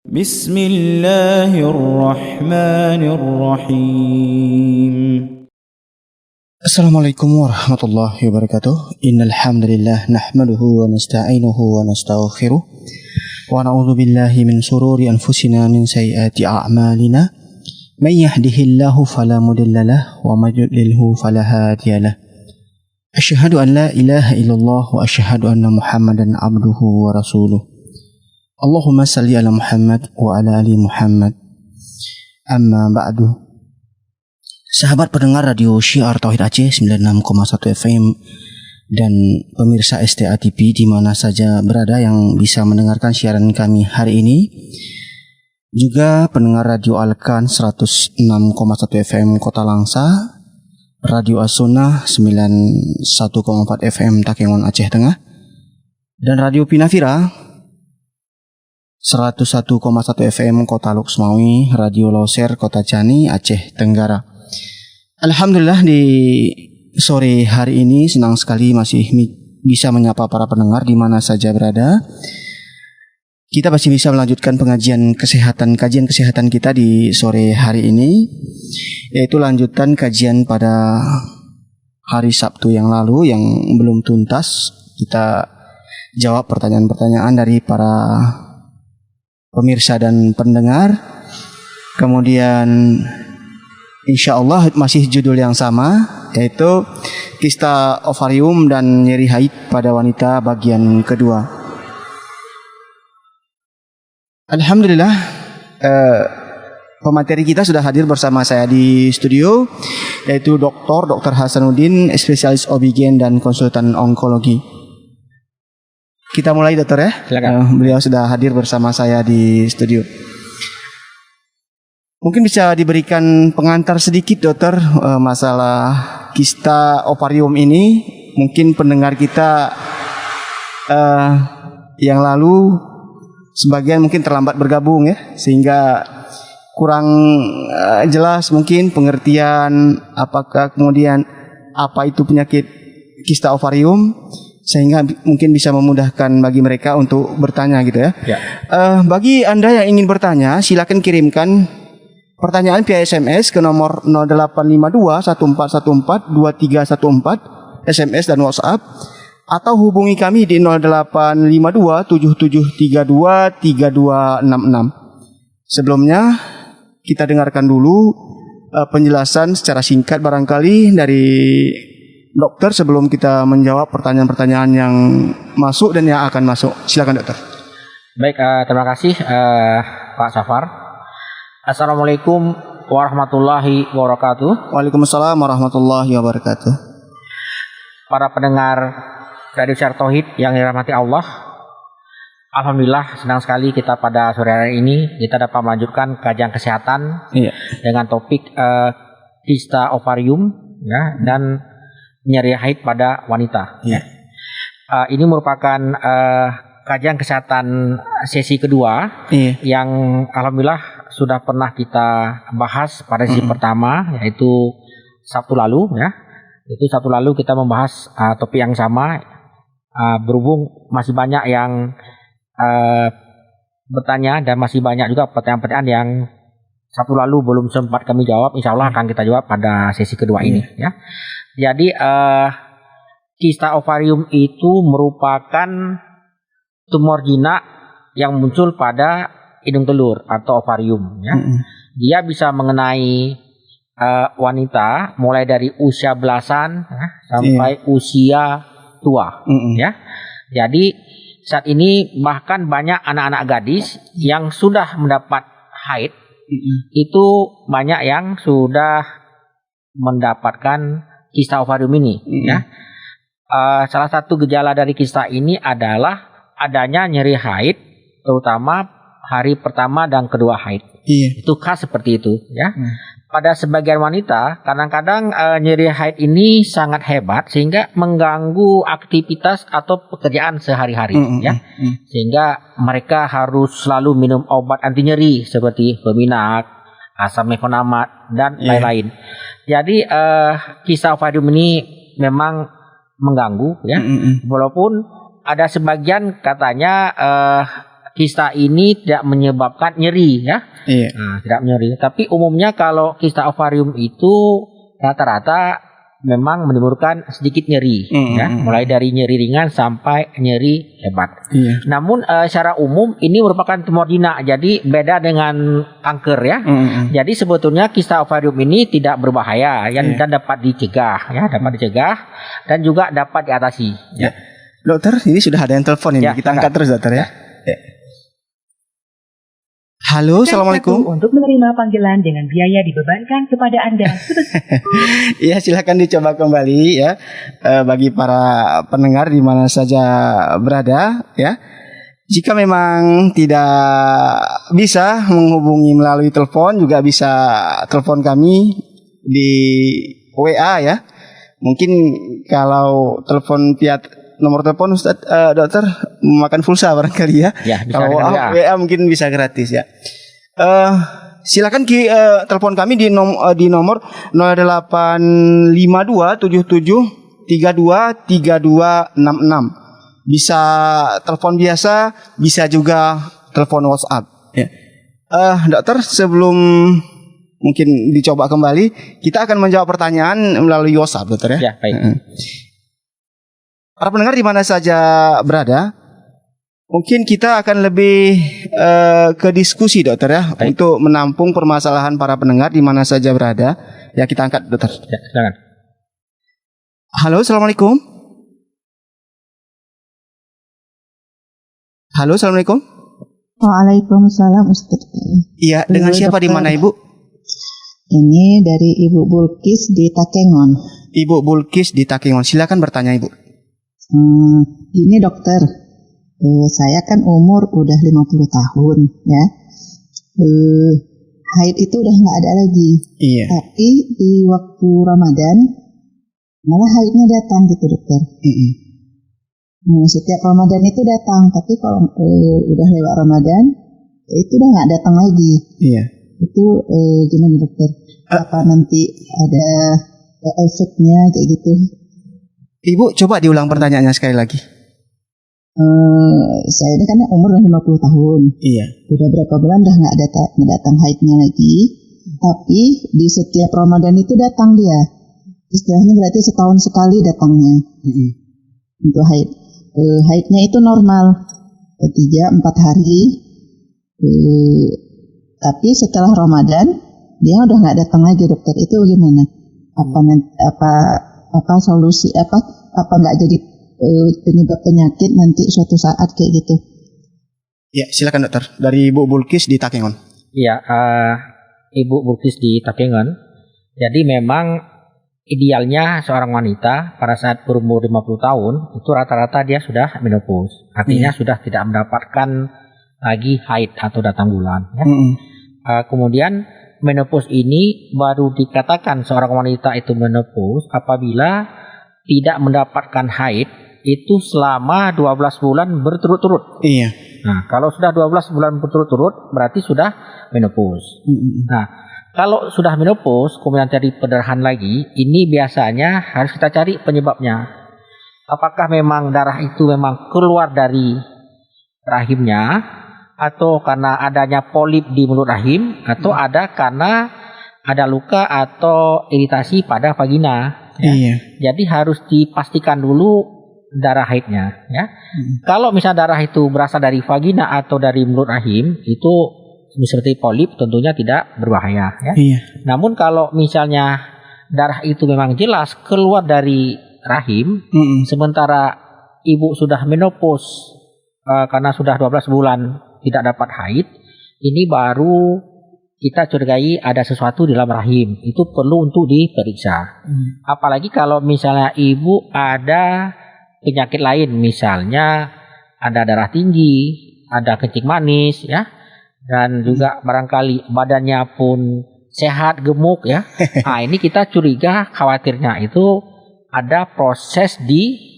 بسم الله الرحمن الرحيم. Assalamualaikum warahmatullahi wabarakatuh. Innal hamdalillah nahmaduhu wa nasta'inuhu wa nastaghfiruh wa na'udzu billahi min shururi anfusina min sayyiati a'malina. May yahdihillahu fala mudhillalah wa may yudlilhu fala hadiyalah. Asyhadu an la ilaha illallah wa asyhadu anna Muhammadan abduhu wa rasuluh. Allahumma salli ala Muhammad wa ala ali Muhammad. Amma ba'du. Sahabat pendengar Radio Syiar Tauhid Aceh 96,1 FM dan pemirsa STA TV di mana saja berada yang bisa mendengarkan siaran kami hari ini. Juga pendengar Radio Alkan 106,1 FM Kota Langsa, Radio As-Sunnah 91,4 FM Takengon Aceh Tengah, dan Radio Pinafira 101,1 FM Kota Luxmawi, Radio Loser Kota Cani Aceh Tenggara. Alhamdulillah di sore hari ini senang sekali masih bisa menyapa para pendengar di mana saja berada. Kita masih bisa melanjutkan kajian kesehatan kita di sore hari ini, yaitu lanjutan kajian pada hari Sabtu yang lalu yang belum tuntas. Kita jawab pertanyaan-pertanyaan dari para pemirsa dan pendengar. Kemudian insya Allah masih judul yang sama, yaitu kista ovarium dan nyeri haid pada wanita bagian kedua. Alhamdulillah, pemateri kita sudah hadir bersama saya di studio, yaitu Dr. Hasanuddin, spesialis OB/GYN dan konsultan onkologi. Kita mulai, dokter ya. Silakan. Beliau sudah hadir bersama saya di studio. Mungkin bisa diberikan pengantar sedikit, dokter, masalah kista ovarium ini. Mungkin pendengar kita yang lalu sebagian mungkin terlambat bergabung ya, sehingga kurang jelas mungkin pengertian apakah kemudian apa itu penyakit kista ovarium, sehingga mungkin bisa memudahkan bagi mereka untuk bertanya gitu ya. Bagi Anda yang ingin bertanya, silakan kirimkan pertanyaan via SMS ke nomor 0852 1414 2314 SMS dan WhatsApp, atau hubungi kami di 0852 7732 3266. Sebelumnya kita dengarkan dulu penjelasan secara singkat barangkali dari dokter sebelum kita menjawab pertanyaan-pertanyaan yang masuk dan yang akan masuk. Silakan, dokter. Baik, terima kasih Pak Safar. Assalamualaikum warahmatullahi wabarakatuh. Waalaikumsalam warahmatullahi wabarakatuh. Para pendengar Radio Syiar Tauhid yang dirahmati Allah, alhamdulillah senang sekali kita pada sore hari ini kita dapat melanjutkan kajian kesehatan dengan topik kista ovarium ya, dan nyeri haid pada wanita. Ini merupakan kajian kesehatan sesi kedua yang alhamdulillah sudah pernah kita bahas pada sesi pertama, yaitu Sabtu lalu ya. Itu Sabtu lalu kita membahas topik yang sama. Berhubung masih banyak yang bertanya dan masih banyak juga pertanyaan-pertanyaan yang Sabtu lalu belum sempat kami jawab, insya Allah akan kita jawab pada sesi kedua ini ya. Jadi kista ovarium itu merupakan tumor jinak yang muncul pada hidung telur atau ovarium ya. Dia bisa mengenai wanita mulai dari usia belasan sampai usia tua ya. Jadi saat ini bahkan banyak anak-anak gadis yang sudah mendapat haid, itu banyak yang sudah mendapatkan kista ovarium ini ya. Salah satu gejala dari kista ini adalah adanya nyeri haid, terutama hari pertama dan kedua haid. Itu khas seperti itu ya. Pada sebagian wanita kadang-kadang nyeri haid ini sangat hebat sehingga mengganggu aktivitas atau pekerjaan sehari-hari ya. Sehingga mereka harus selalu minum obat anti nyeri seperti Feminak, asam mefenamat dan lain-lain. Jadi kista ovarium ini memang mengganggu ya. Walaupun ada sebagian katanya kista ini tidak menyebabkan nyeri ya. Iya. Nah, tidak nyeri. Tapi umumnya kalau kista ovarium itu rata-rata memang menimbulkan sedikit nyeri ya, mulai dari nyeri ringan sampai nyeri hebat. Iya. Namun secara umum ini merupakan tumor jinak, jadi beda dengan kanker ya. Jadi sebetulnya kista ovarium ini tidak berbahaya dan dapat dicegah ya, dan juga dapat diatasi ya. Dokter, ini sudah ada yang telepon ini. Ya, Kita angkat terus dokter ya. Halo, assalamualaikum. Untuk menerima panggilan dengan biaya dibebankan kepada Anda. Iya, silakan dicoba kembali ya, bagi para pendengar di mana saja berada ya. Jika memang tidak bisa menghubungi melalui telepon, juga bisa telepon kami di WA ya. Mungkin kalau telepon via nomor telepon Ustaz, dokter memakan pulsa barangkali ya. Ya, bisa kalau dengan WA mungkin bisa gratis ya. Silakan telepon kami di nomor 085277323266. Bisa telepon biasa, bisa juga telepon WhatsApp ya. Dokter, sebelum mungkin dicoba kembali, kita akan menjawab pertanyaan melalui WhatsApp dokter ya. Ya, baik. Para pendengar di mana saja berada, mungkin kita akan lebih ke diskusi dokter ya. Baik. Untuk menampung permasalahan para pendengar di mana saja berada. Ya, kita angkat dokter. Ya, silakan. Halo, assalamualaikum. Halo, assalamualaikum. Waalaikumsalam Ustaz. Iya, dengan siapa di mana Ibu? Ini dari Ibu Bulkis di Takengon. Ibu Bulkis di Takengon. Silakan bertanya Ibu. Ini dokter, saya kan umur udah 50 tahun ya. Haid itu udah nggak ada lagi. Iya. Tapi di waktu Ramadan malah haidnya datang gitu dokter. Setiap Ramadan itu datang, tapi kalau udah lewat Ramadan itu udah nggak datang lagi. Iya. Itu gimana dokter? Apa nanti ada efeknya kayak gitu? Ibu coba diulang pertanyaannya sekali lagi. Saya ini kan umur udah 50 tahun. Iya. Udah berapa bulan udah nggak datang haidnya lagi. Tapi di setiap Ramadan itu datang dia. Istilahnya berarti setahun sekali datangnya. Untuk haid. Haidnya itu normal 3-4 hari. Tapi setelah Ramadan dia udah nggak datang lagi dokter. Itu gimana? Apa solusi apa nggak jadi penyebab penyakit nanti suatu saat kayak gitu? Ya, silakan dokter. Dari Ibu Bulkis di Takengon. Iya, Ibu Bulkis di Takengon. Jadi memang idealnya seorang wanita pada saat berumur 50 tahun itu rata-rata dia sudah menopause. Artinya sudah tidak mendapatkan lagi haid atau datang bulan ya. Kemudian menopause ini baru dikatakan seorang wanita itu menopause apabila tidak mendapatkan haid itu selama 12 bulan berturut-turut. Iya. Nah, kalau sudah 12 bulan berturut-turut berarti sudah menopause. Nah, kalau sudah menopause kemudian terjadi perdarahan lagi, ini biasanya harus kita cari penyebabnya. Apakah memang darah itu memang keluar dari rahimnya, atau karena adanya polip di mulut rahim, atau ada karena ada luka atau iritasi pada vagina ya. Iya. Jadi harus dipastikan dulu darah haidnya ya. Kalau misalnya darah itu berasal dari vagina atau dari mulut rahim, itu seperti polip tentunya tidak berbahaya ya. Iya. Namun kalau misalnya darah itu memang jelas keluar dari rahim, sementara ibu sudah menopause karena sudah 12 bulan tidak dapat haid, ini baru kita curigai ada sesuatu di dalam rahim. Itu perlu untuk diperiksa. Apalagi kalau misalnya ibu ada penyakit lain, misalnya ada darah tinggi, ada kencing manis ya, dan juga barangkali badannya pun sehat, gemuk ya. Nah, ini kita curiga, khawatirnya itu ada proses di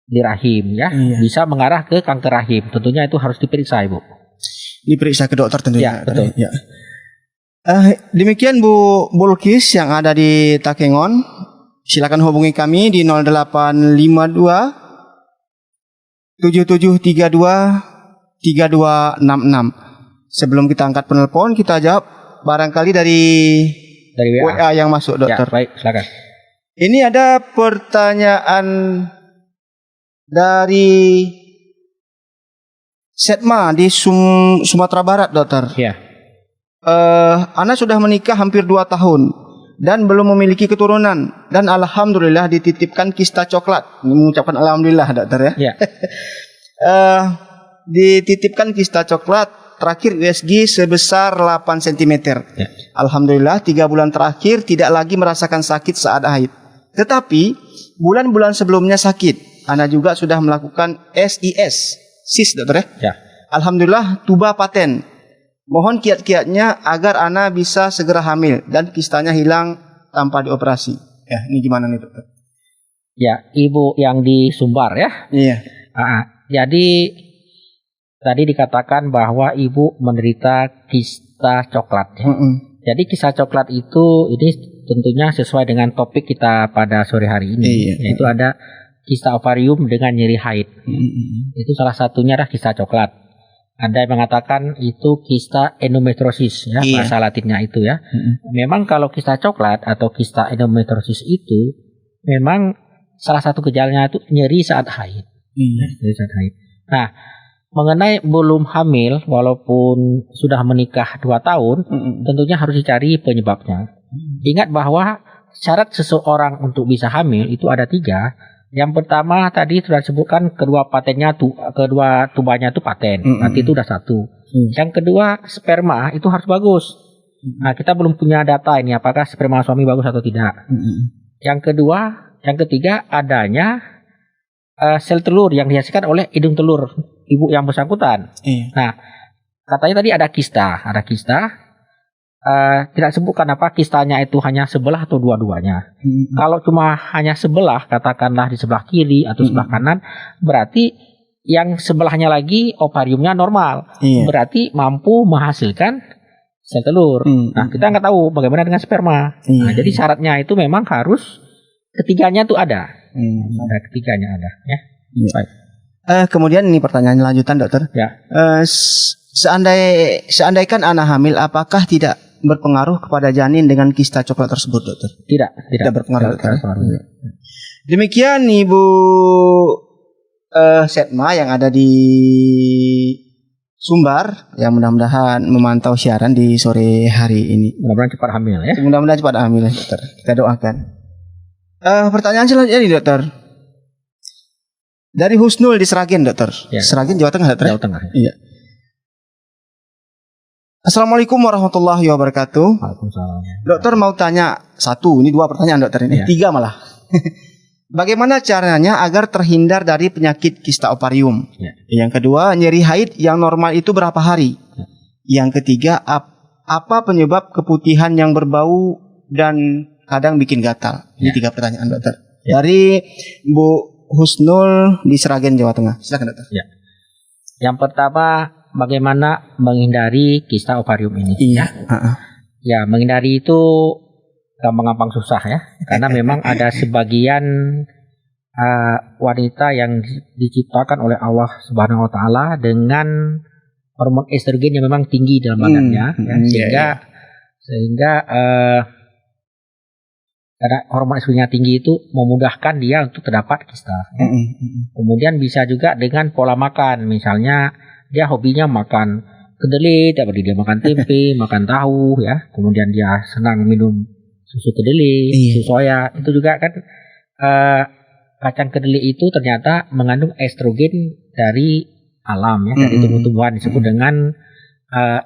rahim ya. Iya. Bisa mengarah ke kanker rahim. Tentunya itu harus diperiksa Ibu. Diperiksa ke dokter tentunya. Ya, betul. Ya. Demikian Bu Bulkis yang ada di Takengon. Silakan hubungi kami di 0852 7732 3266. Sebelum kita angkat penelpon, kita jawab barangkali dari WA. WA yang masuk, Ya, dokter. baik, silakan. Ini ada pertanyaan dari Setma di Sumatera Barat, dokter. Ya. Ana sudah menikah hampir 2 tahun dan belum memiliki keturunan, dan alhamdulillah dititipkan kista coklat. Ini mengucapkan alhamdulillah, dokter ya. Ya. Dititipkan kista coklat, terakhir USG sebesar 8 cm. Ya. Alhamdulillah 3 bulan terakhir tidak lagi merasakan sakit saat haid. Tetapi bulan-bulan sebelumnya sakit. Ana juga sudah melakukan SIS, dokter ya. Ya. Alhamdulillah tuba paten. Mohon kiat-kiatnya agar Ana bisa segera hamil dan kistanya hilang tanpa dioperasi. Ya, ini gimana nih, dokter? Ya, ibu yang di Sumbar ya. Iya. Jadi tadi dikatakan bahwa ibu menderita kista coklat ya. Jadi kista coklat itu ini tentunya sesuai dengan topik kita pada sore hari ini, Iya. yaitu ada kista ovarium dengan nyeri haid. Itu salah satunya adalah kista coklat. Ada yang mengatakan itu kista endometriosis ya, Iya. bahasa Latinnya itu ya. Memang kalau kista coklat atau kista endometriosis itu memang salah satu gejalanya itu nyeri saat haid. Nyeri saat haid. Nah, mengenai belum hamil walaupun sudah menikah 2 tahun, tentunya harus dicari penyebabnya. Ingat bahwa syarat seseorang untuk bisa hamil itu ada 3. Yang pertama tadi sudah disebutkan kedua tubanya itu paten, nanti itu udah 1. Yang kedua sperma itu harus bagus. Nah, kita belum punya data ini apakah sperma suami bagus atau tidak. Yang ketiga adanya sel telur yang dihasilkan oleh hidung telur ibu yang bersangkutan. Nah, katanya tadi ada kista. Tidak sebutkan apa kistanya itu hanya sebelah atau dua-duanya. Kalau cuma hanya sebelah, katakanlah di sebelah kiri atau sebelah kanan, berarti yang sebelahnya lagi ovariumnya normal. Berarti mampu menghasilkan sel telur. Nah, kita nggak tahu bagaimana dengan sperma. Nah, jadi syaratnya itu memang harus ketiganya tuh ada. Ada ketiganya ada ya. Baik. Kemudian ini pertanyaan lanjutan, dokter. Ya. Seandaikan Ana hamil, apakah tidak berpengaruh kepada janin dengan kista coklat tersebut, dokter? Tidak berpengaruh. Tidak berpengaruh. Demikian Ibu Setma yang ada di Sumbar, yang mudah-mudahan memantau siaran di sore hari ini. Mudah-mudahan cepat hamil ya. Mudah-mudahan cepat hamil, dokter. Kita doakan. Pertanyaan selanjutnya nih, dokter. Dari Husnul di Seragen, dokter. Ya. Seragen, Jawa Tengah, dokter. Jawa Tengah. Iya. Assalamualaikum warahmatullahi wabarakatuh. Waalaikumsalam. Dokter mau tanya 1, ini 2 pertanyaan, dokter ini. Ya. 3 malah. Bagaimana caranya agar terhindar dari penyakit kista ovarium? Ya. Yang kedua, nyeri haid yang normal itu berapa hari? Ya. Yang ketiga, apa penyebab keputihan yang berbau dan kadang bikin gatal? Ini 3 pertanyaan, dokter. Ya. Dari Bu Husnul di Seragen, Jawa Tengah. Silakan, dokter. Ya. Yang pertama, bagaimana menghindari kista ovarium ini? Iya. Ya, menghindari itu gampang-gampang susah ya, karena memang ada sebagian wanita yang diciptakan oleh Allah Subhanahu Wa Taala dengan hormon estrogen yang memang tinggi dalam badannya, sehingga karena hormon estrogennya tinggi itu memudahkan dia untuk terdapat kista. Kemudian bisa juga dengan pola makan, misalnya dia hobinya makan kedelai, tiap hari dia makan tempe, makan tahu ya. Kemudian dia senang minum susu kedelai, susu soya. Itu juga kan kacang kedelai itu ternyata mengandung estrogen dari alam ya, dari tumbuh-tumbuhan disebut dengan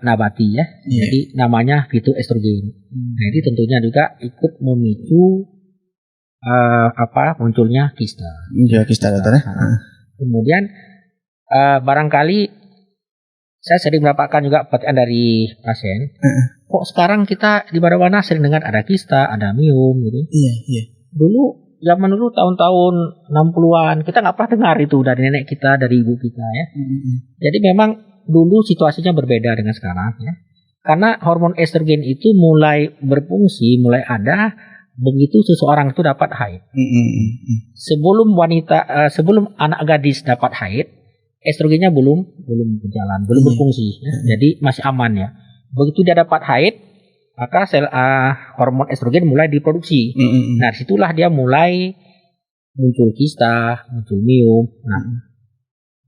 nabati ya. Jadi namanya fitoestrogen. Nah, ini tentunya juga ikut memicu munculnya kista. Iya, kista, dokter. Kemudian barangkali saya sering mendapatkan juga pertanyaan dari pasien. Kok sekarang kita di mana-mana sering dengar ada kista, ada miom gitu. Iya. Dulu zaman dulu tahun-tahun 60-an kita nggak pernah dengar itu dari nenek kita, dari ibu kita ya. Jadi memang dulu situasinya berbeda dengan sekarang ya. Karena hormon estrogen itu mulai berfungsi, mulai ada begitu seseorang itu dapat haid. Sebelum anak gadis dapat haid, estrogennya belum berjalan, belum berfungsi, ya. Jadi masih aman ya. Begitu dia dapat haid, maka sel hormon estrogen mulai diproduksi. Nah, disitulah dia mulai muncul kista, muncul miom. Nah,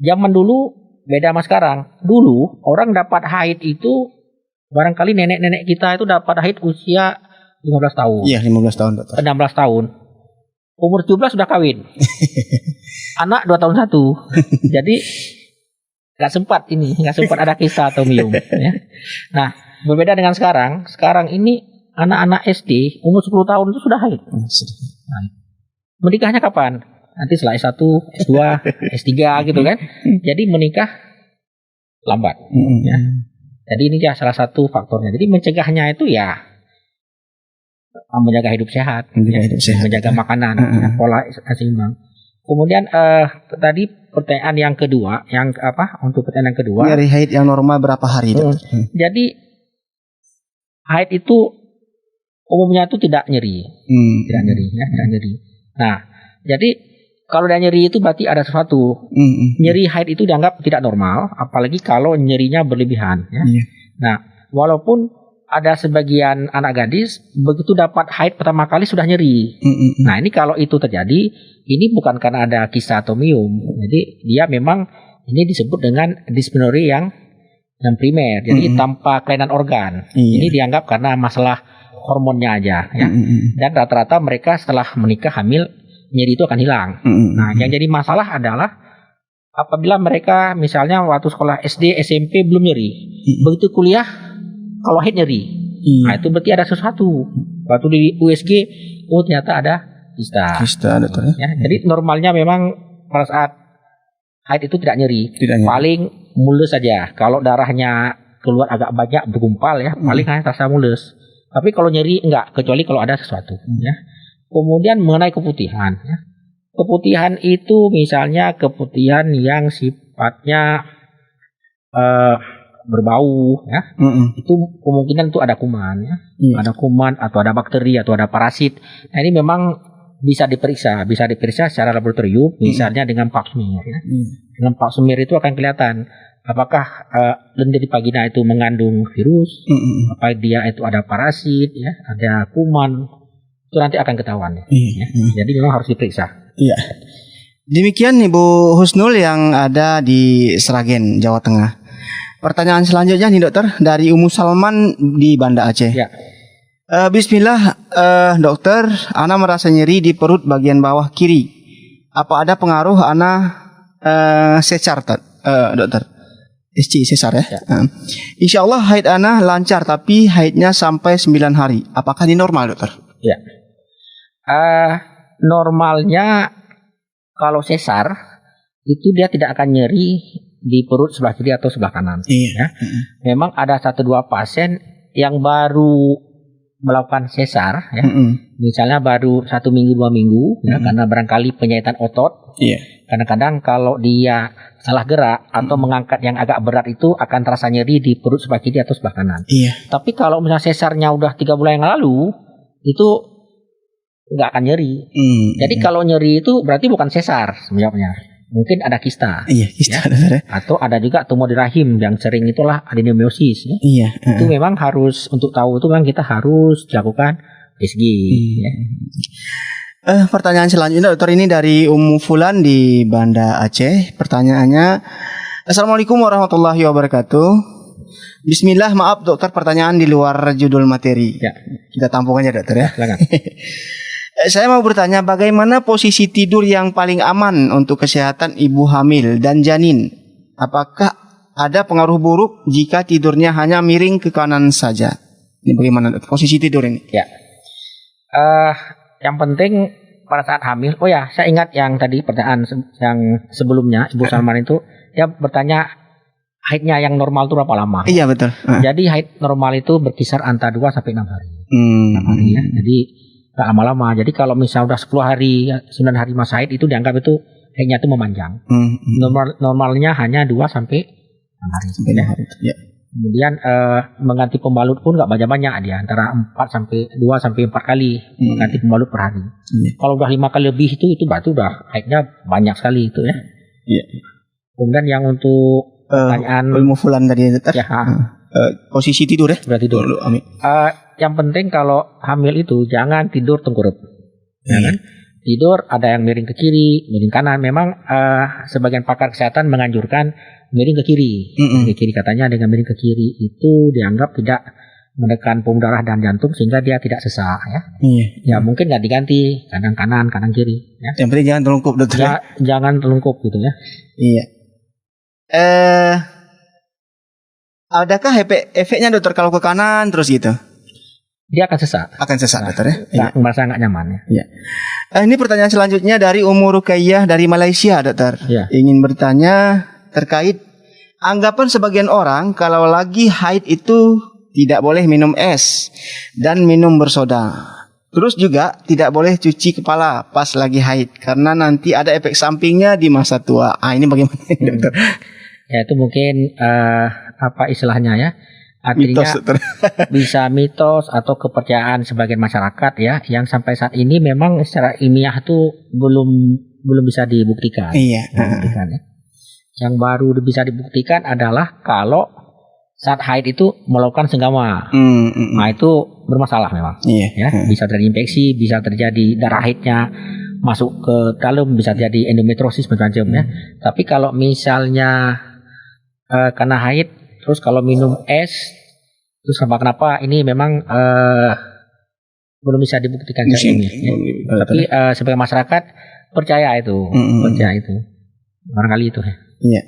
zaman dulu beda sama sekarang. Dulu orang dapat haid itu barangkali nenek-nenek kita itu dapat haid usia 15 tahun. Iya, 15 tahun, dokter. 16 tahun. Umur 17 sudah kawin. Anak 2 tahun 1. Jadi nggak sempat ada kista atau miom. Ya. Nah, berbeda dengan sekarang. Sekarang ini anak-anak SD umur 10 tahun itu sudah haid. Nah, menikahnya kapan? Nanti setelah S1, S2, S3 gitu kan. Jadi menikah lambat. Ya. Jadi ini ya salah satu faktornya. Jadi mencegahnya itu ya menjaga hidup sehat, menjaga makanan, pola seimbang. Kemudian tadi pertanyaan yang kedua, untuk pertanyaan yang kedua. Nyeri haid yang normal berapa hari itu? Jadi haid itu umumnya itu tidak nyeri, tidak nyeri. Nah, jadi kalau dia nyeri itu berarti ada sesuatu. Nyeri haid itu dianggap tidak normal, apalagi kalau nyerinya berlebihan. Ya. Nah, walaupun ada sebagian anak gadis begitu dapat haid pertama kali sudah nyeri. Nah, ini kalau itu terjadi, ini bukan karena ada kista atau miom. Jadi dia memang ini disebut dengan dysmenorrhea yang primer. Jadi tanpa kelainan organ. Ini dianggap karena masalah hormonnya aja. Ya. Dan rata-rata mereka setelah menikah hamil nyeri itu akan hilang. Nah, yang jadi masalah adalah apabila mereka misalnya waktu sekolah SD, SMP belum nyeri, begitu kuliah kalau haid nyeri, nah itu berarti ada sesuatu. Waktu di USG, ternyata ada kista. Ya, jadi normalnya memang pada saat haid itu tidak nyeri. Paling mulus saja. Kalau darahnya keluar agak banyak bergumpal ya, paling hanya terasa mulus. Tapi kalau nyeri enggak, kecuali kalau ada sesuatu. Ya. Kemudian mengenai keputihan. Ya. Keputihan itu misalnya keputihan yang sifatnya berbau, ya, itu kemungkinan itu ada kuman, ya, ada kuman atau ada bakteri atau ada parasit. Nah, ini memang bisa diperiksa secara laboratorium, misalnya dengan pap smear. Ya. Dengan pap smear itu akan kelihatan apakah lendir vagina itu mengandung virus, apa dia itu ada parasit, ya, ada kuman, itu nanti akan ketahuan. Ya. Jadi memang harus diperiksa. Iya. Demikian Ibu Husnul yang ada di Sragen, Jawa Tengah. Pertanyaan selanjutnya nih dokter dari Ummu Salman di Banda Aceh. Ya. Bismillah dokter, Ana merasa nyeri di perut bagian bawah kiri. Apa ada pengaruh Ana sesar dokter? SC sesar ya. Insya Allah haid Ana lancar tapi haidnya sampai 9 hari. Apakah ini normal dokter? Ya. Normalnya kalau sesar itu dia tidak akan nyeri di perut sebelah kiri atau sebelah kanan. Ya. Memang ada 1-2 pasien yang baru melakukan sesar, ya. Misalnya baru 1 minggu 2 minggu, ya, karena barangkali penyakitan otot. Kadang-kadang kalau dia salah gerak atau mengangkat yang agak berat itu akan terasa nyeri di perut sebelah kiri atau sebelah kanan. Tapi kalau misalnya sesarnya udah 3 bulan yang lalu, itu nggak akan nyeri. Jadi kalau nyeri itu berarti bukan sesar sebenarnya. Mungkin ada kista. Kista. Ya. Atau ada juga tumor di rahim yang sering itulah adenomyosis. Ya. Itu memang harus, untuk tahu itu memang kita harus dilakukan USG. Ya. Pertanyaan selanjutnya dokter, ini dari Ummu Fulan di Banda Aceh. Pertanyaannya, Assalamualaikum warahmatullahi wabarakatuh. Bismillah, maaf dokter, pertanyaan di luar judul materi. Ya. Kita tampung aja dokter ya. Silakan. Saya mau bertanya, bagaimana posisi tidur yang paling aman untuk kesehatan ibu hamil dan janin? Apakah ada pengaruh buruk jika tidurnya hanya miring ke kanan saja? Ini bagaimana posisi tidur ini? Ya. Yang penting pada saat hamil. Oh ya, saya ingat yang tadi pertanyaan yang sebelumnya Ibu Salman itu dia bertanya haidnya yang normal itu berapa lama? Iya betul. Jadi haid normal itu berkisar antara 2 sampai 6 hari. 6 hari ya. Jadi nggak lama-lama. Jadi kalau misalnya udah 10 hari, 9 hari masa haid itu dianggap itu haidnya itu memanjang. Normalnya hanya 2 sampai 6 hari. Ya. Kemudian mengganti pembalut pun nggak banyak-banyak, dia antara 2 sampai 4 kali mengganti pembalut per hari. Kalau udah 5 kali lebih itu berarti udah haidnya banyak sekali itu ya. Kemudian yang untuk pertanyaan ilmu fulan tadi dokter. ya, Posisi tidur ya. sudah tidur. Amin. Yang penting kalau hamil itu jangan tidur tengkurap. Ya kan? Tidur ada yang miring ke kiri, miring kanan. Memang sebagian pakar kesehatan menganjurkan miring ke kiri. Ke kiri katanya dengan miring ke kiri itu dianggap tidak menekan pembuluh darah dan jantung sehingga dia tidak sesak ya. Iya. Ya mungkin nggak diganti kadang kanan, kadang kiri. Ya. Yang penting jangan telungkup dokter. Ya, jangan telungkup gitu ya. Iya. Adakah efeknya dokter kalau ke kanan terus gitu? Dia akan sesak. Akan sesak dokter ya? Iya. Merasa nggak nyaman ya. Iya. Ini pertanyaan selanjutnya dari Ummu Rukayyah dari Malaysia dokter. Iya. Ingin bertanya terkait anggapan sebagian orang kalau lagi haid itu tidak boleh minum es dan minum bersoda. Terus juga tidak boleh cuci kepala pas lagi haid karena nanti ada efek sampingnya di masa tua. Ini bagaimana dokter? Ya itu mungkin apa istilahnya ya? Artinya Mitos, dokter. bisa mitos atau kepercayaan sebagian masyarakat ya yang sampai saat ini memang secara ilmiah itu belum bisa dibuktikan. Iya. Dibuktikan, ya. Yang baru bisa dibuktikan adalah kalau saat haid itu melakukan senggama. Nah itu bermasalah memang. Iya. Ya, bisa terjadi infeksi, bisa terjadi darah haidnya masuk ke dalam, bisa terjadi endometriosis macam-macam ya. Tapi kalau misalnya karena haid terus kalau minum es terus kenapa ini memang belum bisa dibuktikan secara ilmiah. Ya. Tapi sebagai masyarakat percaya itu, barangkali itu ya. Iya.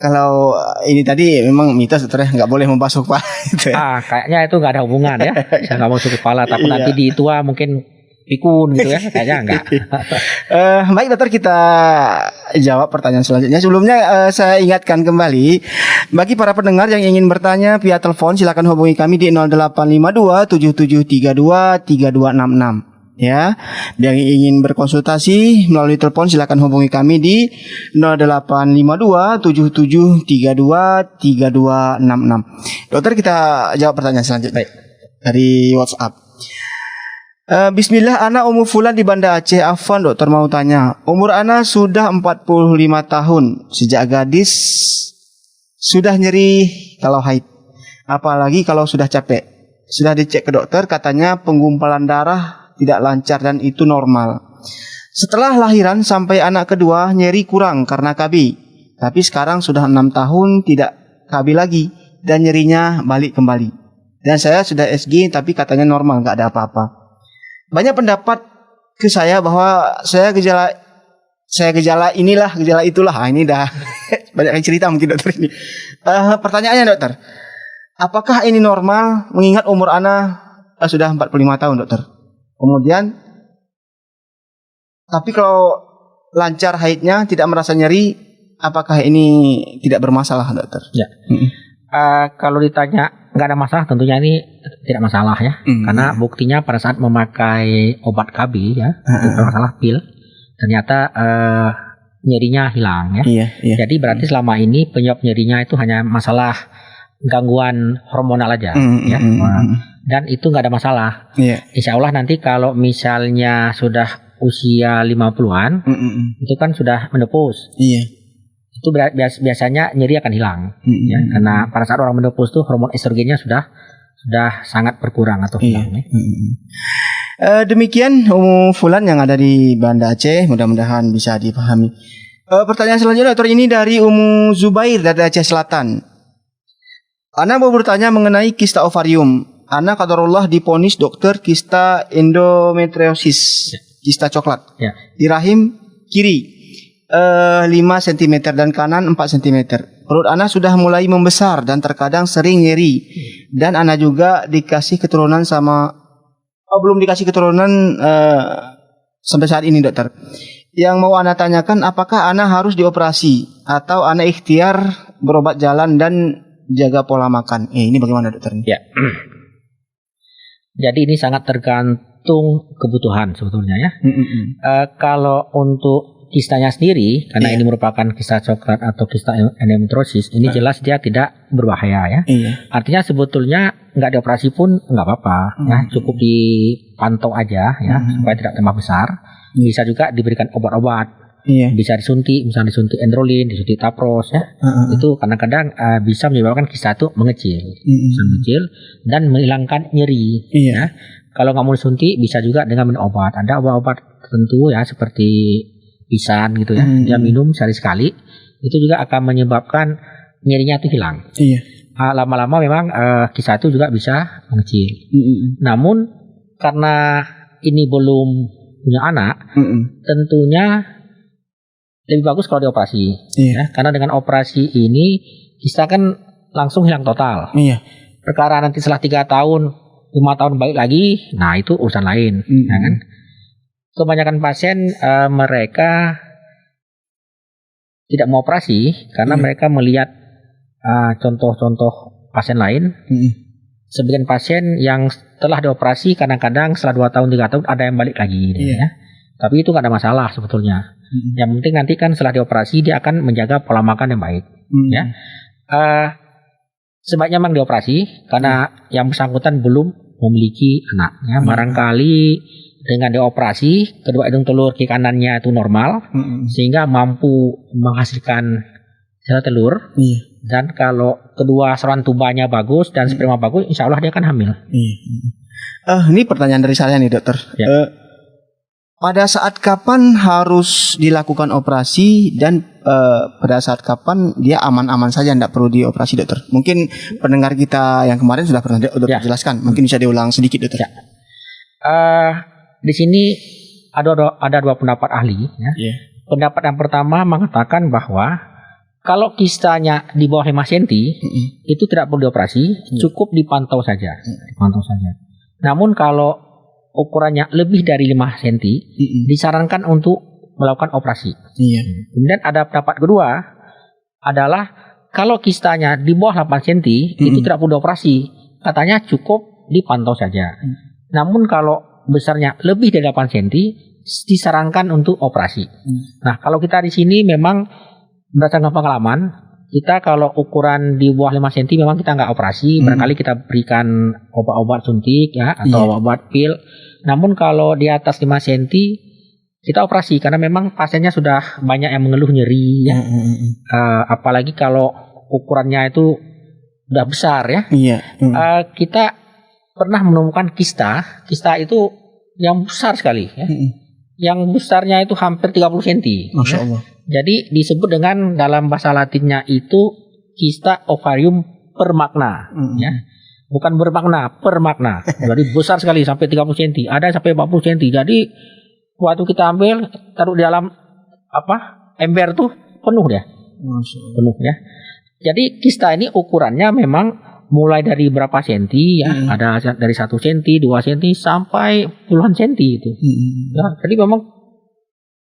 Kalau ini tadi memang mitos dokter ya, nggak boleh membasuh kepala gitu ya. Kayaknya itu nggak ada hubungan ya. Saya nggak mau masuk kepala, tapi nanti di tua mungkin pikun gitu ya, kayaknya enggak. Baik dokter, kita jawab pertanyaan selanjutnya. Sebelumnya saya ingatkan kembali bagi para pendengar yang ingin bertanya via telepon silakan hubungi kami di 0852 7732 3266 ya. Yang ingin berkonsultasi melalui telepon silakan hubungi kami di 0852 7732 3266. Dokter, kita jawab pertanyaan selanjutnya. Baik. Dari WhatsApp. Bismillah, ana Ummu Fulan di Banda Aceh. Afwan dokter mau tanya, umur ana sudah 45 tahun. Sejak gadis sudah nyeri kalau haid, apalagi kalau sudah capek. Sudah dicek ke dokter, katanya penggumpalan darah tidak lancar dan itu normal. Setelah lahiran sampai anak kedua nyeri kurang karena KB. Tapi sekarang sudah 6 tahun tidak KB lagi dan nyerinya balik kembali. Dan saya sudah SG tapi katanya normal, nggak ada apa-apa. Banyak pendapat ke saya bahwa saya gejala inilah, gejala itulah. Ini dah banyak yang cerita mungkin dokter ini. Pertanyaannya dokter, apakah ini normal mengingat umur ana sudah 45 tahun dokter? Kemudian, tapi kalau lancar haidnya tidak merasa nyeri, apakah ini tidak bermasalah dokter? Ya. Kalau ditanya nggak ada masalah, tentunya ini tidak masalah ya, karena buktinya pada saat memakai obat KB ya, masalah pil, ternyata nyerinya hilang ya. Iya. Jadi berarti selama ini penyebab nyerinya itu hanya masalah gangguan hormonal aja ya. Dan itu nggak ada masalah. Iya. Insya Allah nanti kalau misalnya sudah usia 50-an, itu kan sudah menopause. Iya. Itu biasanya nyeri akan hilang ya, karena pada saat orang menopause tuh hormon estrogennya sudah sangat berkurang atau hilang ya. Demikian Ummu Fulan yang ada di Banda Aceh, mudah-mudahan bisa dipahami. Pertanyaan selanjutnya dokter, ini dari Ummu Zubair dari Aceh Selatan. Ana mau bertanya mengenai kista ovarium. Ana qadarullah diponis dokter kista endometriosis, kista coklat di rahim kiri. 5 cm dan kanan 4 cm. Perut ana sudah mulai membesar dan terkadang sering nyeri. Dan ana juga dikasih keturunan belum dikasih keturunan sampai saat ini dokter. Yang mau ana tanyakan, apakah ana harus dioperasi atau ana ikhtiar berobat jalan dan jaga pola makan? Ini bagaimana dokter? Ya. Jadi ini sangat tergantung kebutuhan sebetulnya ya. Kalau untuk kistanya sendiri, karena ini merupakan kista coklat atau kista endometriosis, ini jelas dia tidak berbahaya ya. Artinya sebetulnya nggak dioperasi pun nggak apa-apa, ya, cukup dipantau aja ya supaya tidak tambah besar. Bisa juga diberikan obat-obat Iya. bisa disuntik, misalnya disuntik endrolin, disuntik tapros ya. Itu kadang-kadang bisa menyebabkan kista itu mengecil, bisa mengecil dan menghilangkan nyeri. Iya. Ya. Kalau nggak mau disuntik bisa juga dengan minum obat. Ada obat-obat tertentu ya seperti pisan gitu ya. Dia minum sehari sekali, itu juga akan menyebabkan nyerinya itu hilang. Iya. Lama-lama memang kista itu juga bisa mengecil. Namun karena ini belum punya anak, tentunya lebih bagus kalau dioperasi. Iya. Ya, karena dengan operasi ini kista kan langsung hilang total. Iya. Perkara nanti setelah 3 tahun, 5 tahun balik lagi, nah itu urusan lain. Ya kan? Kebanyakan pasien mereka tidak mau operasi karena mereka melihat contoh-contoh pasien lain. Sebagian pasien yang setelah dioperasi kadang-kadang setelah 2 tahun 3 tahun ada yang balik lagi. Ya. Tapi itu nggak ada masalah sebetulnya. Yang penting nanti kan setelah dioperasi dia akan menjaga pola makan yang baik. Ya. Sebaiknya memang dioperasi karena yang bersangkutan belum memiliki anak. Ya. Barangkali dengan dioperasi kedua hidung telur kiri kanannya itu normal, sehingga mampu menghasilkan sel telur. Dan kalau kedua saluran tubanya bagus dan sperma bagus, insya Allah dia akan hamil. Ini pertanyaan dari saya nih dokter. Ya. Pada saat kapan harus dilakukan operasi dan pada saat kapan dia aman-aman saja tidak perlu dioperasi dokter? Mungkin pendengar kita yang kemarin sudah pernah dokter jelaskan. Mungkin bisa diulang sedikit dokter. Ya. Di sini ada 2 pendapat ahli. Ya. Pendapat yang pertama mengatakan bahwa kalau kistanya di bawah 5 cm itu tidak perlu dioperasi, cukup dipantau saja. Namun kalau ukurannya lebih dari 5 cm disarankan untuk melakukan operasi. Kemudian ada pendapat kedua adalah kalau kistanya di bawah 8 cm itu tidak perlu dioperasi, katanya cukup dipantau saja. Namun kalau besarnya lebih dari 8 cm disarankan untuk operasi. Nah, kalau kita di sini memang berdasarkan pengalaman, kita kalau ukuran di bawah 5 cm memang kita nggak operasi, barangkali kita berikan obat-obat suntik ya atau obat pil. Namun kalau di atas 5 cm kita operasi karena memang pasiennya sudah banyak yang mengeluh nyeri ya. Apalagi kalau ukurannya itu udah besar ya. Kita pernah menemukan kista itu yang besar sekali ya. Yang besarnya itu hampir 30 cm. Masya Allah. Jadi disebut dengan dalam bahasa Latinnya itu kista ovarium permagna, ya. Bukan bermakna, permagna. Jadi besar sekali sampai 30 cm, ada sampai 40 cm. Jadi waktu kita ambil taruh di dalam ember tuh penuh dia. Penuh ya. Jadi kista ini ukurannya memang mulai dari berapa senti ya, ada dari 1 senti, 2 senti sampai puluhan senti itu. Ya, jadi memang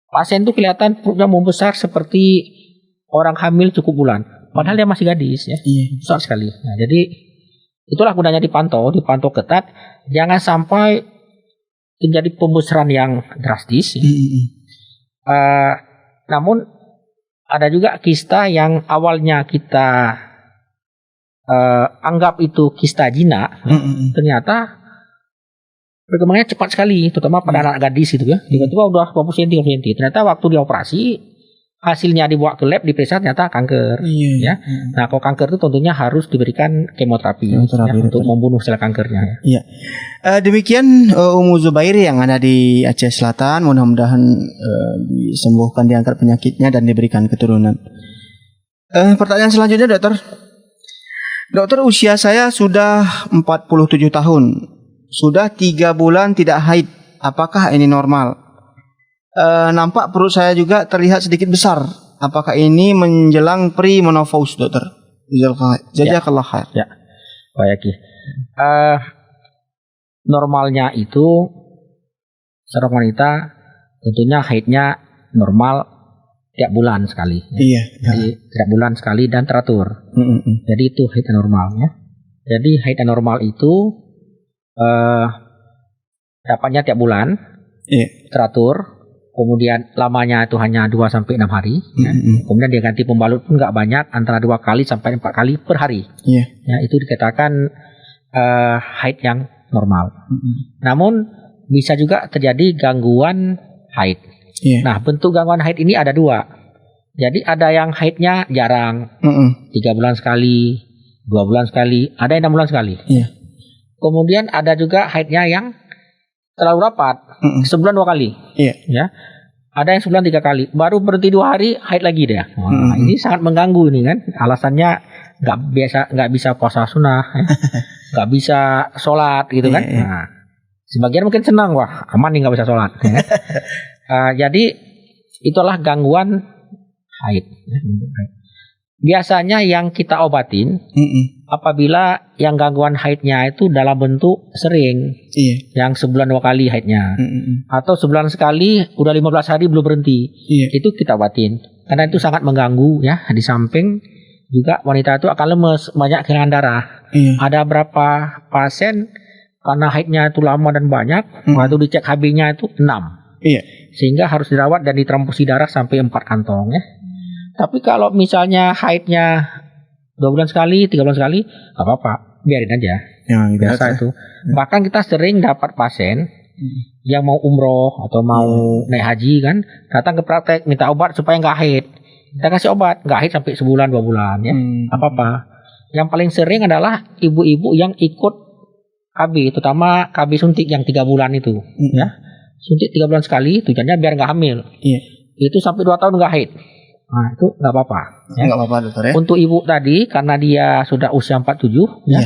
pasien tuh kelihatan perutnya membesar seperti orang hamil cukup bulan. Padahal dia masih gadis ya. Besar sekali. Nah, jadi itulah gunanya dipantau ketat. Jangan sampai terjadi pembesaran yang drastis. Ya. Namun ada juga kista yang awalnya kita anggap itu kista jinak, ternyata perkembangannya cepat sekali, terutama pada anak gadis itu ya. Tiba-tiba udah 20 cm, 30 cm. Ternyata waktu dioperasi, hasilnya dibawa ke lab, diperiksa ternyata kanker. Ya. Nah, kalau kanker itu tentunya harus diberikan kemoterapi ya, untuk membunuh sel kankernya. Demikian Umu Zubair yang ada di Aceh Selatan. Mudah-mudahan disembuhkan, diangkat penyakitnya dan diberikan keturunan. Pertanyaan selanjutnya dokter. Dokter, usia saya sudah 47 tahun. Sudah 3 bulan tidak haid. Apakah ini normal? Nampak perut saya juga terlihat sedikit besar. Apakah ini menjelang pre-menopause, dokter? Jazakallah khair. Ya. Baik. Normalnya itu seorang wanita tentunya haidnya normal tiap bulan sekali. Jadi tiap bulan sekali dan teratur. Jadi itu haid normal ya. Jadi haid normal itu dapatnya tiap bulan, teratur, kemudian lamanya itu hanya 2-6 hari, ya. Kemudian dia ganti pembalut pun nggak banyak, antara 2 kali sampai 4 kali per hari. Ya, itu dikatakan haid yang normal. Namun bisa juga terjadi gangguan haid. Iya. Nah, bentuk gangguan haid ini ada dua. Jadi ada yang haidnya jarang, 3 bulan sekali, 2 bulan sekali, ada yang 6 bulan sekali. Iya. Kemudian ada juga haidnya yang terlalu rapat, sebulan 2 kali. Iya. Ya. Ada yang sebulan 3 kali, baru berhenti 2 hari haid lagi dia. Wah, ini sangat mengganggu ini kan. Alasannya nggak bisa puasa sunnah, ya. Nggak bisa sholat gitu kan. Iya. Nah, sebagian mungkin senang, wah aman nih nggak bisa sholat. Ya. Jadi itulah gangguan haid. Biasanya yang kita obatin apabila yang gangguan haidnya itu dalam bentuk sering, Iya. yang sebulan 2 kali haidnya, atau sebulan sekali udah 15 hari belum berhenti, Iya. itu kita obatin karena itu sangat mengganggu ya. Di samping juga wanita itu akan lemes, banyak kehilangan darah. Iya. Ada berapa pasien karena haidnya itu lama dan banyak, waktu dicek HB-nya itu 6. Iya. Sehingga harus dirawat dan ditransfusi darah sampai 4 kantong ya. Tapi kalau misalnya haidnya 2 bulan sekali, 3 bulan sekali, nggak apa-apa, biarin aja. Ya, Biasa itu. Bahkan kita sering dapat pasien yang mau umroh atau mau naik haji kan, datang ke praktek minta obat supaya nggak haid. Kita kasih obat, nggak haid sampai sebulan 2 bulan ya, nggak apa-apa. Yang paling sering adalah ibu-ibu yang ikut KB, terutama KB suntik yang 3 bulan itu, ya. Suntik 3 bulan sekali, tujuannya biar nggak hamil. Iya. Itu sampai 2 tahun nggak haid. Nah, itu nggak apa-apa. Ya. Nggak apa-apa dokter ya. Untuk ibu tadi, karena dia sudah usia 47, ya,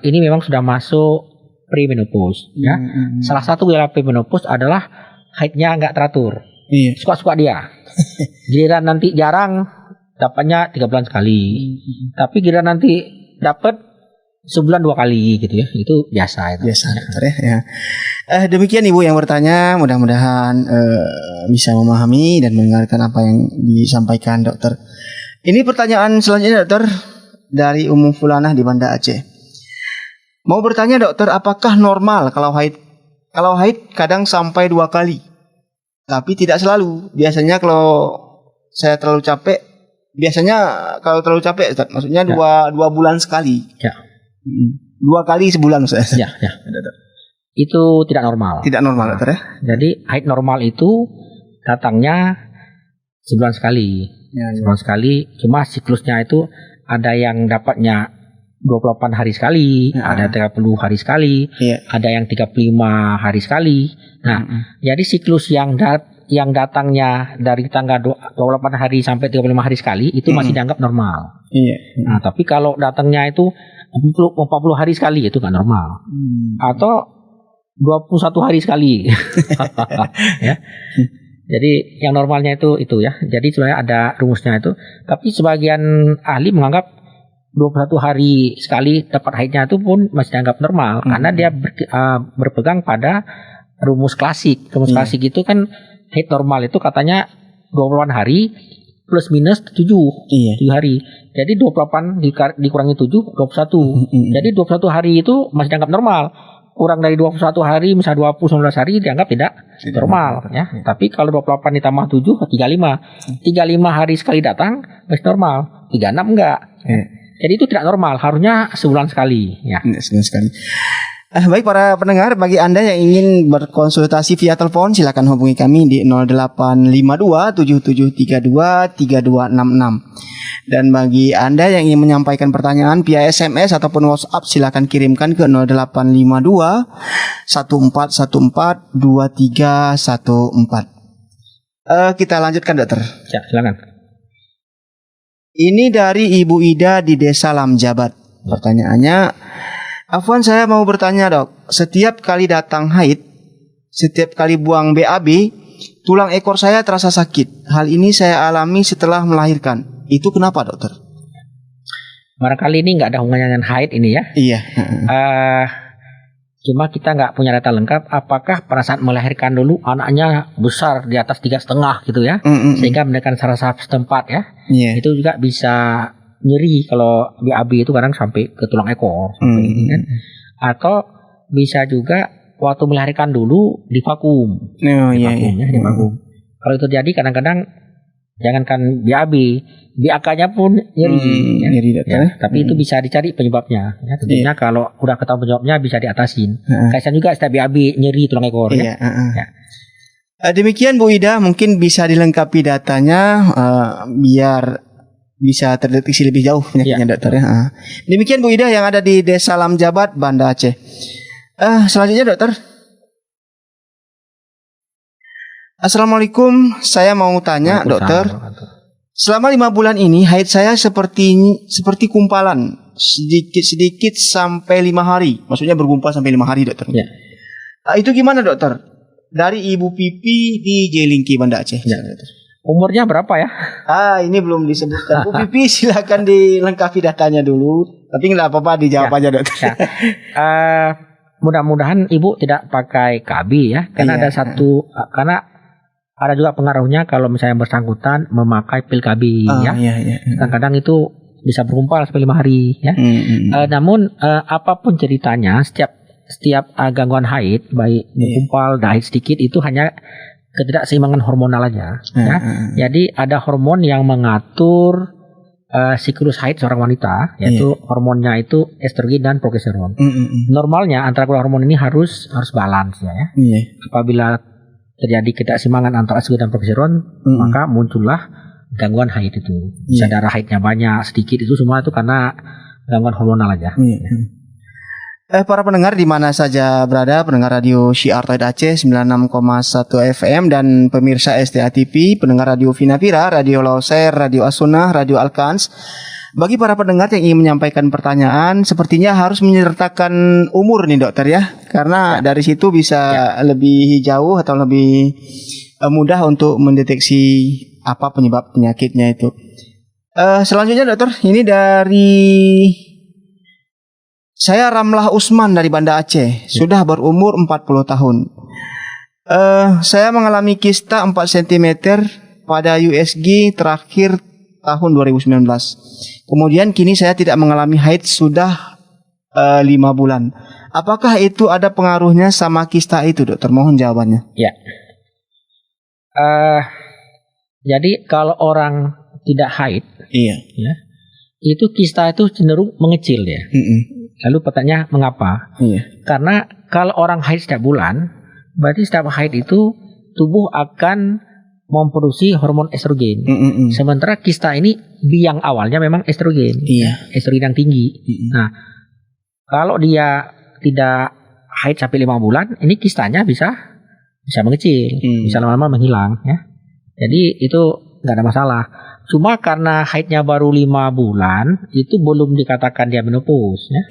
ini memang sudah masuk premenopause. Ya. Salah satu gejala premenopause adalah haidnya nggak teratur. Iya. Suka-suka dia. Giliran nanti jarang, dapatnya 3 bulan sekali. Tapi giliran nanti dapat sebulan 2 kali gitu ya. Itu biasa itu. Biasa dokter ya. Demikian ibu yang bertanya, mudah-mudahan bisa memahami dan mendengarkan apa yang disampaikan dokter. Ini pertanyaan selanjutnya dokter dari Ummu Fulanah di Banda Aceh. Mau bertanya dokter, apakah normal kalau haid kadang sampai 2 kali, tapi tidak selalu. Biasanya kalau saya terlalu capek, Ustaz, maksudnya dua bulan sekali. Ya. 2 kali sebulan Ustaz. Ya. Itu tidak normal. Tidak normal dokter ya. Jadi haid normal itu datangnya sebulan sekali. Sebulan sekali. Cuma siklusnya itu ada yang dapatnya 28 hari sekali, ada 30 hari sekali, ada yang 35 hari sekali. Nah, jadi siklus yang datangnya dari tanggal 28 hari sampai 35 hari sekali itu masih dianggap normal. Iya. Nah, tapi kalau datangnya itu 40 hari sekali itu nggak normal. Atau 21 hari sekali. Ya. Jadi yang normalnya itu ya. Jadi sebenarnya ada rumusnya itu. Tapi sebagian ahli menganggap 21 hari sekali dapat haidnya itu pun masih dianggap normal karena dia berpegang pada rumus klasik. Rumus klasik itu kan haid normal itu katanya 28 hari plus minus 7 hari. Jadi 28 dikurangi 7 21. Jadi 21 hari itu masih dianggap normal. Kurang dari 21 hari, misalnya 19 hari dianggap tidak normal ya. Tapi kalau 28 ditambah 7 35. 35 hari sekali datang masih normal. 36 enggak. Jadi itu tidak normal, harusnya sebulan sekali ya. Sebulan sekali. Baik para pendengar, bagi Anda yang ingin berkonsultasi via telepon silakan hubungi kami di 0852 7732 3266. Dan bagi Anda yang ingin menyampaikan pertanyaan via SMS ataupun WhatsApp silakan kirimkan ke 0852 1414 2314. Kita lanjutkan dokter. Ya, silakan. Ini dari Ibu Ida di Desa Lamjabat. Pertanyaannya, Afwan, saya mau bertanya dok, setiap kali datang haid, setiap kali buang BAB, tulang ekor saya terasa sakit. Hal ini saya alami setelah melahirkan. Itu kenapa dokter? Barangkali ini nggak ada hubungannya dengan haid ini ya. Iya. Cuma kita nggak punya data lengkap. Apakah pada saat melahirkan dulu anaknya besar di atas 3,5 gitu ya, sehingga menekan saraf setempat ya. Itu juga bisa nyeri kalau BAB itu kadang sampai ke tulang ekor. Kan? Atau bisa juga waktu melahirkan dulu di vakum. Di vakum. Kalau itu terjadi kadang-kadang jangankan BAB, BAK-nya pun nyeri. Nyeri ya. Tapi itu bisa dicari penyebabnya. Ya, tentunya kalau udah ketahuan penyebabnya bisa diatasin. Kaisan juga setiap BAB nyeri tulang ekor. Ya. Demikian Bu Ida, mungkin bisa dilengkapi datanya biar bisa terdeteksi lebih jauh penyakitnya dokter ya. Demikian Bu Ida yang ada di Desa Lamjabat, Banda Aceh. Selanjutnya dokter. Assalamualaikum, saya mau tanya dokter. Selama 5 bulan ini haid saya seperti kumpalan, sedikit-sedikit sampai 5 hari. Maksudnya bergumpal sampai 5 hari dokter. Ya. Itu gimana dokter? Dari Ibu Pipi di Jelingki, Banda Aceh. Ya. Umurnya berapa ya? Ini belum disebutkan. Bu Pipi silakan dilengkapi datanya dulu. Tapi nggak apa-apa, dijawab aja dokter. Ya. Mudah-mudahan Ibu tidak pakai KB ya, karena ada karena ada juga pengaruhnya kalau misalnya bersangkutan memakai pil KB ya. Kadang-kadang itu bisa bergumpal sampai 5 hari ya. Namun apapun ceritanya, setiap gangguan haid, baik bergumpal, haid sedikit, itu hanya ketidakseimbangan hormonal aja ya. Jadi ada hormon yang mengatur siklus haid seorang wanita, yaitu hormonnya itu estrogen dan progesteron. Normalnya antara kedua hormon ini harus balance ya. Apabila terjadi ketidakseimbangan antara estrogen dan progesteron, maka muncullah gangguan haid itu. Bisa darah haidnya banyak, sedikit, itu semua itu karena gangguan hormonal aja. Para pendengar di mana saja berada, pendengar radio Syiar Tauhid Aceh 96,1 FM dan pemirsa STA TV, pendengar radio Vinapira, radio Loser, radio As-Sunnah, radio Al-Kans. Bagi para pendengar yang ingin menyampaikan pertanyaan, sepertinya harus menyertakan umur nih dokter ya, karena dari situ bisa lebih jauh atau lebih mudah untuk mendeteksi apa penyebab penyakitnya itu. Selanjutnya dokter, ini dari saya Ramlah Usman dari Banda Aceh, sudah berumur 40 tahun. Saya mengalami kista 4 cm pada USG terakhir tahun 2019. Kemudian kini saya tidak mengalami haid sudah 5 bulan. Apakah itu ada pengaruhnya sama kista itu dokter? Mohon jawabannya. Ya. Jadi kalau orang tidak haid, ya, itu kista itu cenderung mengecil ya. Lalu pertanyaannya mengapa? Karena kalau orang haid setiap bulan, berarti setiap haid itu tubuh akan memproduksi hormon estrogen. Sementara kista ini biang awalnya memang estrogen. Estrogen yang tinggi. Nah, kalau dia tidak haid sampai 5 bulan, ini kistanya bisa mengecil, bisa lama-lama menghilang ya. Jadi itu nggak ada masalah. Cuma karena haidnya baru 5 bulan, itu belum dikatakan dia menopause ya.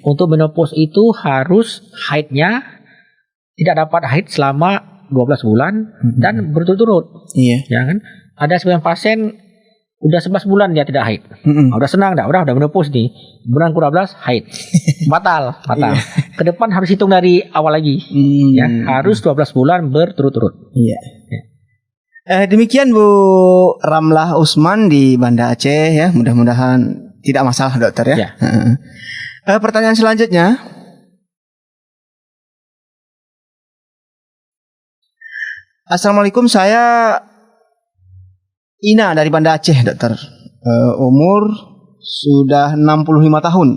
Untuk menopause itu harus haidnya tidak dapat haid selama 12 bulan dan berturut-turut. Ya kan? Ada 9 pasien udah 11 bulan dia tidak haid. Udah senang dah, udah menopause nih. Bulan ke-12 haid. Batal. Ke depan harus hitung dari awal lagi. Ya, harus 12 bulan berturut-turut. Demikian Bu Ramlah Usman di Banda Aceh ya. Mudah-mudahan tidak masalah dokter ya. Pertanyaan selanjutnya. Assalamualaikum, saya Ina dari Banda Aceh dokter. Umur sudah 65 tahun.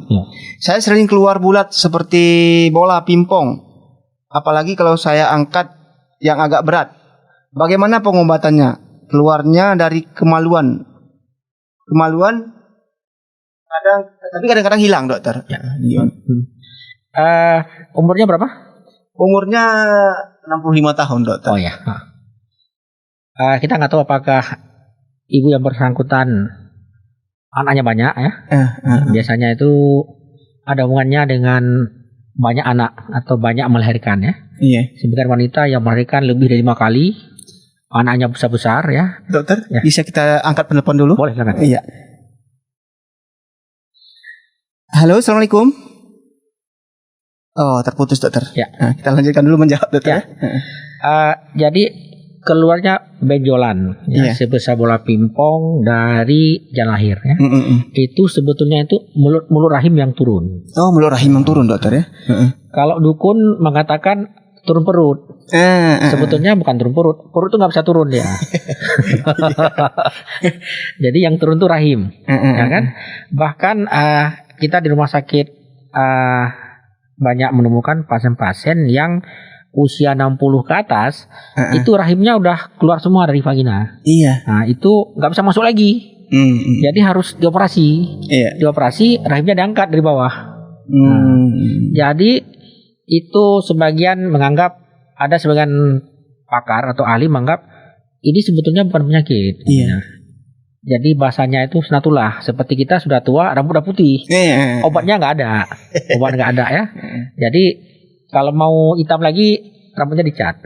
Saya sering keluar bulat seperti bola pingpong. Apalagi kalau saya angkat yang agak berat. Bagaimana pengobatannya? Keluarnya dari kemaluan tapi kadang-kadang hilang dokter. Umurnya berapa? Umurnya 65 tahun dokter. Oh ya. Kita nggak tahu apakah ibu yang bersangkutan anaknya banyak ya. Biasanya itu ada hubungannya dengan banyak anak atau banyak melahirkan ya. Sebagian wanita yang melahirkan lebih dari 5 kali. Anaknya besar-besar ya. Dokter, bisa kita angkat penelpon dulu? Boleh, silakan. Halo, Assalamualaikum. Oh, terputus dokter. Kita lanjutkan dulu menjawab dokter. Jadi keluarnya benjolan sebesar bola pingpong dari jalan lahir ya. Itu sebetulnya itu mulut rahim yang turun. Oh, mulut rahim yang turun dokter ya. Kalau dukun mengatakan turun perut. Sebetulnya bukan turun perut. Perut itu nggak bisa turun dia. Jadi yang turun itu rahim, ya kan? Bahkan kita di rumah sakit banyak menemukan pasien-pasien yang usia 60 ke atas, itu rahimnya udah keluar semua dari vagina. Iya. Nah, itu nggak bisa masuk lagi. Jadi harus dioperasi. Iya. Dioperasi, rahimnya diangkat dari bawah. Jadi itu sebagian menganggap, ada sebagian pakar atau ahli menganggap ini sebetulnya bukan penyakit. Iya. Jadi bahasanya itu sunatullah. Seperti kita sudah tua, rambut udah putih. Iya. Obatnya nggak ada. Obat nggak ada ya. Jadi kalau mau hitam lagi, rambutnya dicat.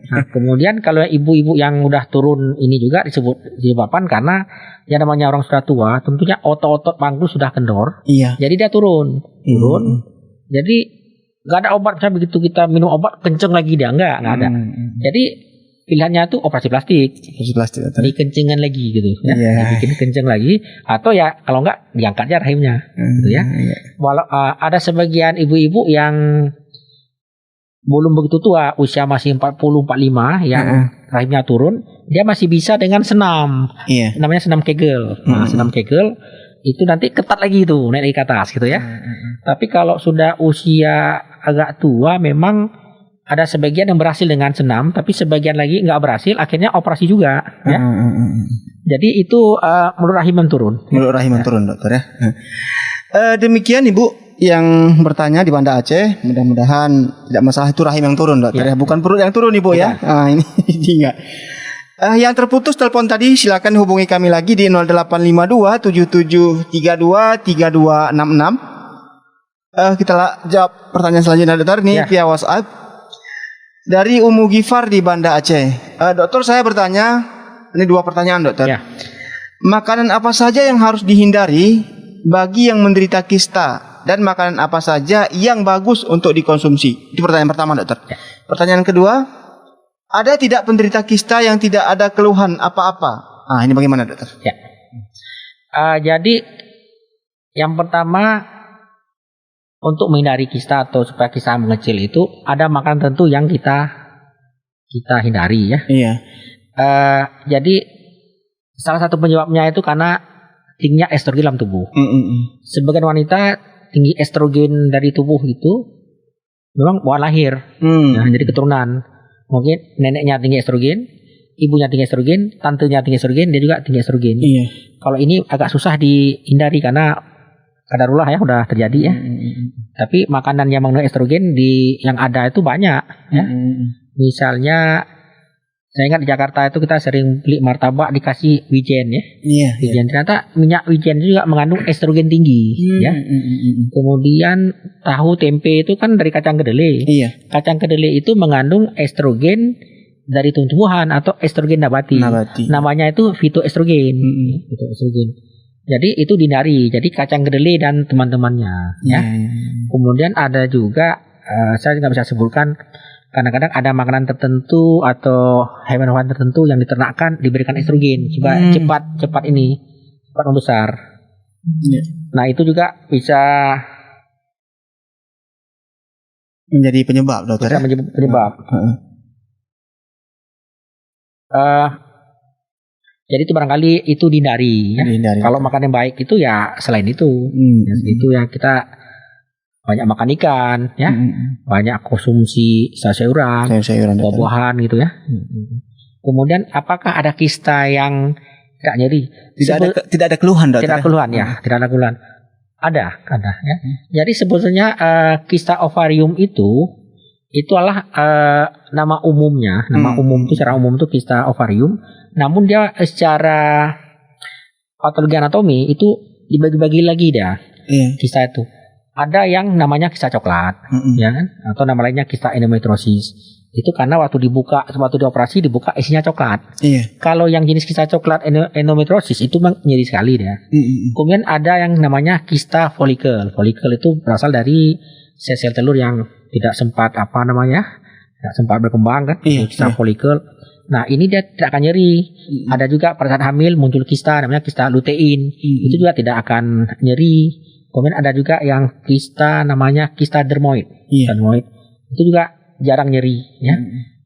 Nah, kemudian kalau ibu-ibu yang udah turun ini juga disebabkan karena yang namanya orang sudah tua, tentunya otot-otot pangku sudah kendor. Iya. Jadi dia turun. Jadi nggak ada obat, misalnya begitu kita minum obat kenceng lagi dia nggak ada. Jadi pilihannya tuh operasi plastik. Operasi plastik. Dikencengan lagi gitu ya. Iya. Dibikin kenceng lagi, atau ya kalau nggak diangkat aja rahimnya gitu ya. Walau ada sebagian ibu-ibu yang belum begitu tua, usia masih 40-45 yang rahimnya turun, dia masih bisa dengan senam. Iya. Namanya senam Kegel. Nah, senam Kegel itu nanti ketat lagi tuh, naik lagi ke atas gitu ya. Tapi kalau sudah usia agak tua, memang ada sebagian yang berhasil dengan senam, tapi sebagian lagi nggak berhasil, akhirnya operasi juga ya. Jadi itu menurut rahim yang turun. Menurut rahim yang turun, dokter ya. Demikian Ibu yang bertanya di Banda Aceh, mudah-mudahan tidak masalah itu rahim yang turun, dokter ya. Bukan perut yang turun Ibu ya. Nah, ini enggak. Yang terputus telepon tadi silakan hubungi kami lagi di 0852 7732 3266. Kita jawab pertanyaan selanjutnya dokter nih via WhatsApp dari Umu Gifar di Banda Aceh. Dokter, saya bertanya, ini 2 pertanyaan dokter. Makanan apa saja yang harus dihindari bagi yang menderita kista, dan makanan apa saja yang bagus untuk dikonsumsi? Itu pertanyaan pertama dokter. Pertanyaan kedua, ada tidak penderita kista yang tidak ada keluhan apa-apa? Nah, ini bagaimana dokter? Jadi yang pertama, untuk menghindari kista atau supaya kista mengecil itu ada makanan tertentu yang kita hindari ya. Iya. Jadi salah satu penyebabnya itu karena tingginya estrogen dalam tubuh. Sebagian wanita tinggi estrogen dari tubuh itu memang bawaan lahir. Nah, jadi keturunan. Mungkin neneknya tinggi estrogen, ibunya tinggi estrogen, tantenya tinggi estrogen, dia juga tinggi estrogen. Iya. Kalau ini agak susah dihindari karena kadarullah ya udah terjadi ya. Tapi makanan yang mengandung estrogen yang ada itu banyak ya. Misalnya saya ingat di Jakarta itu kita sering beli martabak dikasih wijen ya. Iya. Wijen ternyata minyak wijen juga mengandung estrogen tinggi ya. Kemudian tahu tempe itu kan dari kacang kedelai. Iya. Kacang kedelai itu mengandung estrogen dari tumbuhan atau estrogen nabati. Namanya itu fitoestrogen. Fitoestrogen. Jadi itu dihindari. Jadi kacang kedelai dan teman-temannya ya. Kemudian ada juga saya nggak bisa sebutkan, kadang-kadang ada makanan tertentu atau hewan-hewan tertentu yang diternakkan diberikan estrogen supaya cepat membesar. Nah, itu juga bisa menjadi penyebab dokter. Bisa menjadi penyebab. Jadi itu barangkali itu dihindari ya. Kalau makan yang baik itu ya selain itu. Itu ya kita banyak makan ikan ya. Banyak konsumsi sayuran, buah-buahan gitu ya. Kemudian apakah ada kista yang tidak nyeri? Tidak ada keluhan dokter. Tidak ada keluhan ya, tidak ada keluhan. Ada ya. Jadi sebetulnya kista ovarium itu adalah nama umumnya. Nama umum itu secara umum itu kista ovarium. Namun dia secara patologi anatomi itu dibagi-bagi lagi dia. Kista itu. Ada yang namanya kista coklat, ya kan? Atau nama lainnya kista endometriosis. Itu karena waktu dioperasi dibuka isinya coklat. Kalau yang jenis kista coklat endometriosis itu nyeri sekali dia. Kemudian ada yang namanya kista folikel. Folikel itu berasal dari sel-sel telur yang tidak sempat tidak sempat berkembang kan? Kista folikel. Nah, ini dia tidak akan nyeri. Ada juga pada saat hamil muncul kista namanya kista lutein. Itu juga tidak akan nyeri. Kemudian ada juga yang kista namanya kista dermoid. Dermoid itu juga jarang nyeri ya.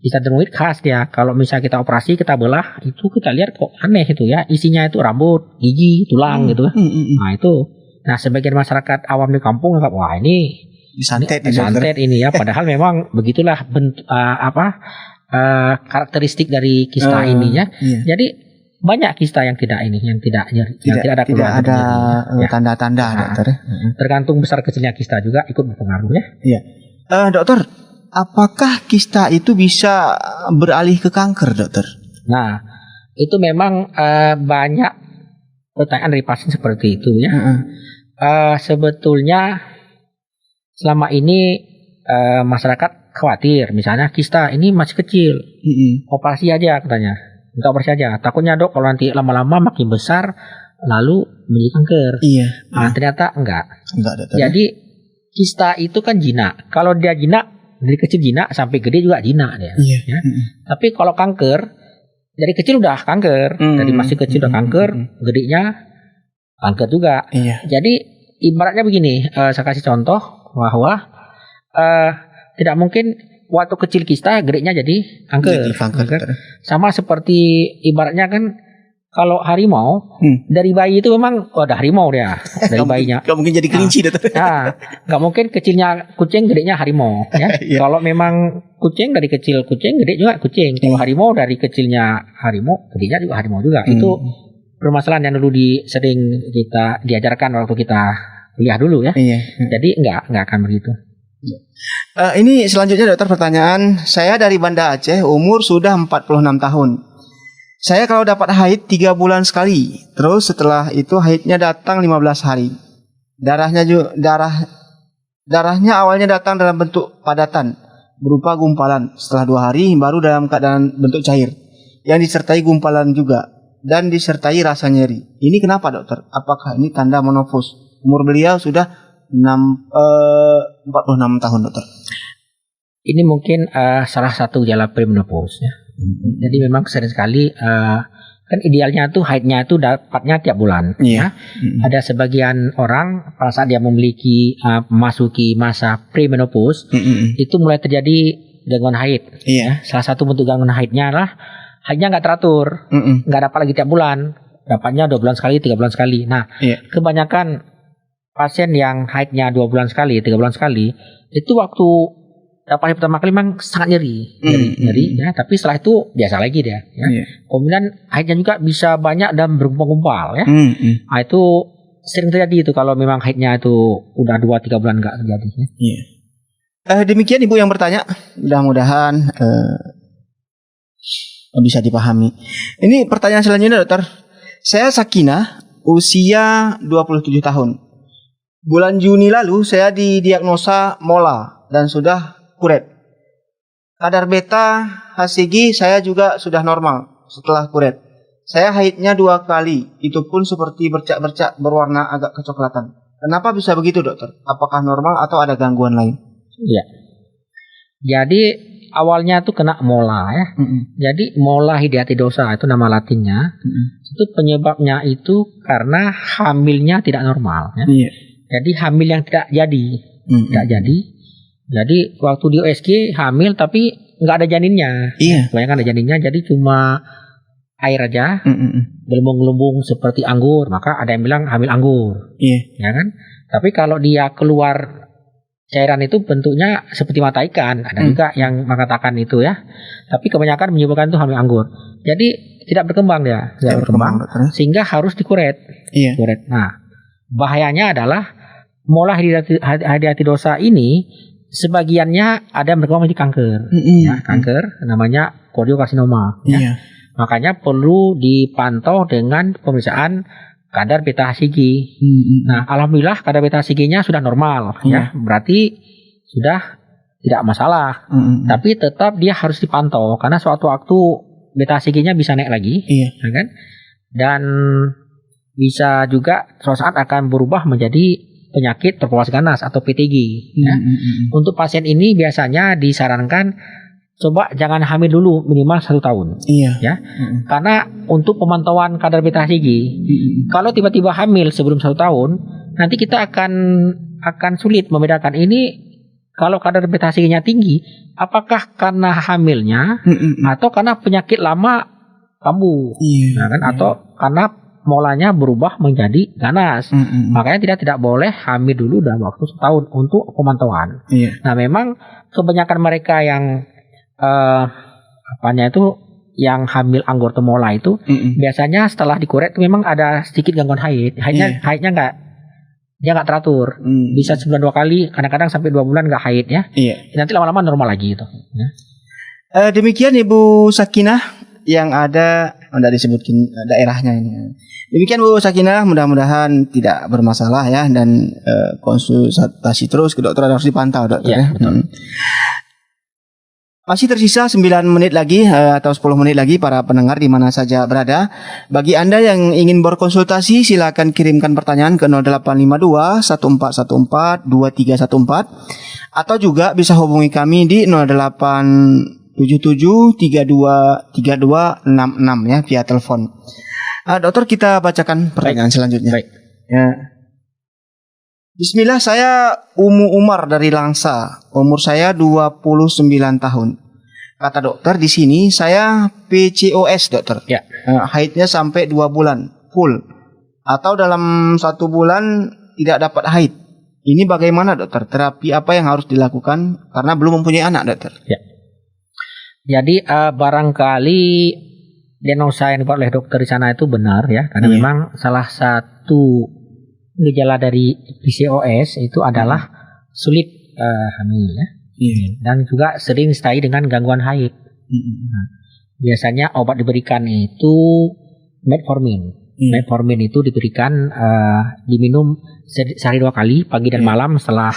Kista dermoid khas dia. Kalau misalnya kita operasi, kita belah, itu kita lihat kok aneh itu ya. Isinya itu rambut, gigi, tulang gitu. Nah, itu. Nah, sebagian masyarakat awam di kampung anggap wah ini Disantet nih, dokter. santet ini ya. Padahal memang begitulah bentuk karakteristik dari kista ininya. Iya. Jadi banyak kista yang tidak nyeri, yang tidak ada Tidak keluhan ada nyeri. Ya. tanda-tanda, Nah, dokter. tergantung besar kecilnya kista juga ikut berpengaruh ya. Iya. Dokter, apakah kista itu bisa beralih ke kanker, dokter? Nah, itu memang banyak pertanyaan dari pasien seperti itu ya. Sebetulnya selama ini masyarakat khawatir, misalnya kista ini masih kecil, operasi aja katanya, minta operasi aja. Takutnya dok kalau nanti lama-lama makin besar, lalu menjadi kanker. Iya. Ternyata enggak. Enggak, dokter. Jadi kista itu kan jinak. Kalau dia jinak dari kecil jinak sampai gede juga jinak dia. Iya. Ya. Tapi kalau kanker dari kecil udah kanker, dari masih kecil udah kanker, gedenya kanker juga. Iya. Jadi ibaratnya begini, saya kasih contoh bahwa tidak mungkin waktu kecil kista gedenya jadi kanker. Jadi kanker, dokter. Sama seperti ibaratnya kan kalau harimau dari bayi itu memang ada harimau dia dari bayinya. Gak mungkin jadi kelinci, dokter. Nah, nggak mungkin kecilnya kucing, gedenya harimau. Ya. Iya. Kalau memang kucing dari kecil kucing, gede juga kucing. Kalau harimau dari kecilnya harimau, gedenya juga harimau juga. Itu permasalahan yang dulu sering kita diajarkan waktu kita kuliah dulu ya. Iya. Jadi nggak akan begitu. Ini selanjutnya, dokter, pertanyaan. Saya dari Banda Aceh, umur sudah 46 tahun. Saya kalau dapat haid 3 bulan sekali. Terus setelah itu haidnya datang 15 hari. Darahnya awalnya datang dalam bentuk padatan berupa gumpalan. Setelah 2 hari baru dalam keadaan bentuk cair yang disertai gumpalan juga dan disertai rasa nyeri. Ini kenapa, dokter? Apakah ini tanda menopause? Umur beliau sudah 46 tahun, dokter. Ini mungkin salah satu gejala premenopause ya. Jadi memang sering sekali kan idealnya tuh haidnya itu dapatnya tiap bulan. Iya. Ya. Ada sebagian orang pada saat dia memiliki memasuki masa premenopause itu mulai terjadi gangguan haid. Iya. Ya. Salah satu bentuk gangguan haidnya adalah haidnya nggak teratur, nggak dapat lagi tiap bulan, dapatnya 2 bulan sekali, 3 bulan sekali. Nah, kebanyakan pasien yang haidnya 2 bulan sekali, 3 bulan sekali, itu waktu dapat pertama kali memang sangat nyeri ya. Tapi setelah itu biasa lagi dia. Ya. Kemudian haidnya juga bisa banyak dan bergumpal-gumpal ya. Nah, itu sering terjadi itu kalau memang haidnya itu udah 2-3 bulan nggak terjadi. Ya. Demikian ibu yang bertanya. Mudah-mudahan bisa dipahami. Ini pertanyaan selanjutnya, dokter. Saya Sakinah, usia 27 tahun. Bulan Juni lalu saya didiagnosa mola dan sudah kuret. Kadar beta HCG saya juga sudah normal setelah kuret. Saya haidnya 2 kali, itu pun seperti bercak-bercak berwarna agak kecoklatan. Kenapa bisa begitu, dokter? Apakah normal atau ada gangguan lain? Iya. Jadi awalnya tuh kena mola ya. Jadi mola hidratidosa itu nama latinnya. Itu penyebabnya itu karena hamilnya tidak normal ya. Jadi hamil yang tidak jadi, Jadi waktu di USG hamil tapi nggak ada janinnya. Kebanyakan ada janinnya, jadi cuma air aja, gelembung-gelembung seperti anggur. Maka ada yang bilang hamil anggur, ya kan? Tapi kalau dia keluar cairan itu bentuknya seperti mata ikan, ada juga yang mengatakan itu ya. Tapi kebanyakan menyebabkan itu hamil anggur. Jadi tidak berkembang dia, tidak berkembang, sehingga harus dikuret. Kuret. Nah, bahayanya adalah mola hidratidosa ini sebagiannya ada yang berkembang menjadi kanker. Ya, kanker namanya kordiokarsinoma. Ya. Makanya perlu dipantau dengan pemeriksaan kadar beta HCG. Nah, alhamdulillah kadar beta HCG-nya sudah normal, ya. Berarti sudah tidak masalah. Tapi tetap dia harus dipantau karena suatu waktu beta HCG-nya bisa naik lagi, ya kan? Dan bisa juga suatu saat akan berubah menjadi penyakit terpapar ganas atau PTG. Ya. Untuk pasien ini biasanya disarankan coba jangan hamil dulu minimal 1 tahun. Ya. Karena untuk pemantauan kadar beta HCG, kalau tiba-tiba hamil sebelum 1 tahun, nanti kita akan sulit membedakan ini kalau kadar beta HCG-nya tinggi, apakah karena hamilnya atau karena penyakit lama kambuh, nah kan? Atau karena molanya berubah menjadi ganas. Makanya tidak boleh hamil dulu dalam waktu setahun untuk pemantauan. Nah, memang kebanyakan mereka yang yang hamil anggota mola itu biasanya setelah dikorek itu memang ada sedikit gangguan haid. Haidnya nggak teratur. Bisa sebulan 2 kali, kadang-kadang sampai 2 bulan nggak haid ya. Nanti lama-lama normal lagi itu. Ya. Demikian Ibu Sakinah yang ada, tidak disebutkan daerahnya ini. Demikian Bu Sakinah, mudah-mudahan tidak bermasalah ya, dan konsultasi terus ke dokter harus dipantau dokter ya. Betul. Masih tersisa 9 menit lagi atau 10 menit lagi para pendengar di mana saja berada. Bagi Anda yang ingin berkonsultasi, silakan kirimkan pertanyaan ke 0852 1414 2314 atau juga bisa hubungi kami di 0877323266 ya via telepon. Dokter, kita bacakan pertanyaan selanjutnya. Baik. Ya. Bismillah, saya Umar dari Langsa. Umur saya 29 tahun. Kata dokter di sini saya PCOS dokter. Ya. Haidnya sampai 2 bulan full. Atau dalam 1 bulan tidak dapat haid. Ini bagaimana dokter? Terapi apa yang harus dilakukan karena belum mempunyai anak dokter? Ya. Jadi barangkali diagnosa yang dibuat oleh dokter di sana itu benar ya, karena memang salah satu gejala dari PCOS itu adalah sulit hamil ya, dan juga sering disertai dengan gangguan haid. Nah, biasanya obat diberikan itu metformin. Metformin itu diberikan diminum sehari 2 kali, pagi dan malam setelah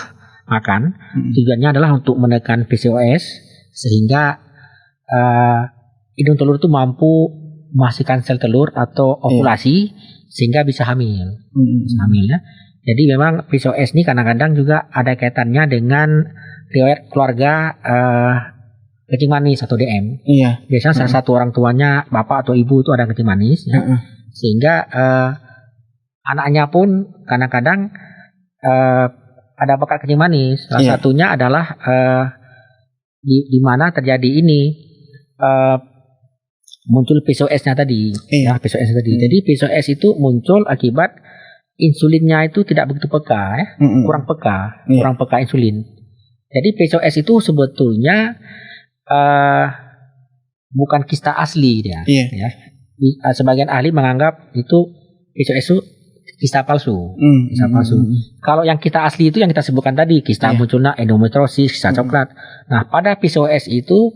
makan. Tujuannya adalah untuk menekan PCOS sehingga hidung telur itu mampu menghasilkan sel telur atau ovulasi sehingga bisa hamil. Ya. Jadi memang PCOS ini kadang-kadang juga ada kaitannya dengan riwayat keluarga kencing manis atau DM. Biasanya salah satu orang tuanya, bapak atau ibu itu ada kencing manis ya. Sehingga anaknya pun kadang-kadang ada bakat kencing manis. Salah satunya adalah di mana terjadi ini muncul PCOS-nya tadi. Ya, PCOS tadi. Jadi PCOS itu muncul akibat insulinnya itu tidak begitu peka ya. Kurang peka insulin. Jadi PCOS itu sebetulnya bukan kista asli dia. Ya. Sebagian ahli menganggap itu PCOS itu kista palsu. Kalau yang kista asli itu yang kita sebutkan tadi, kista munculnya endometriosis, kista coklat. Nah, pada PCOS itu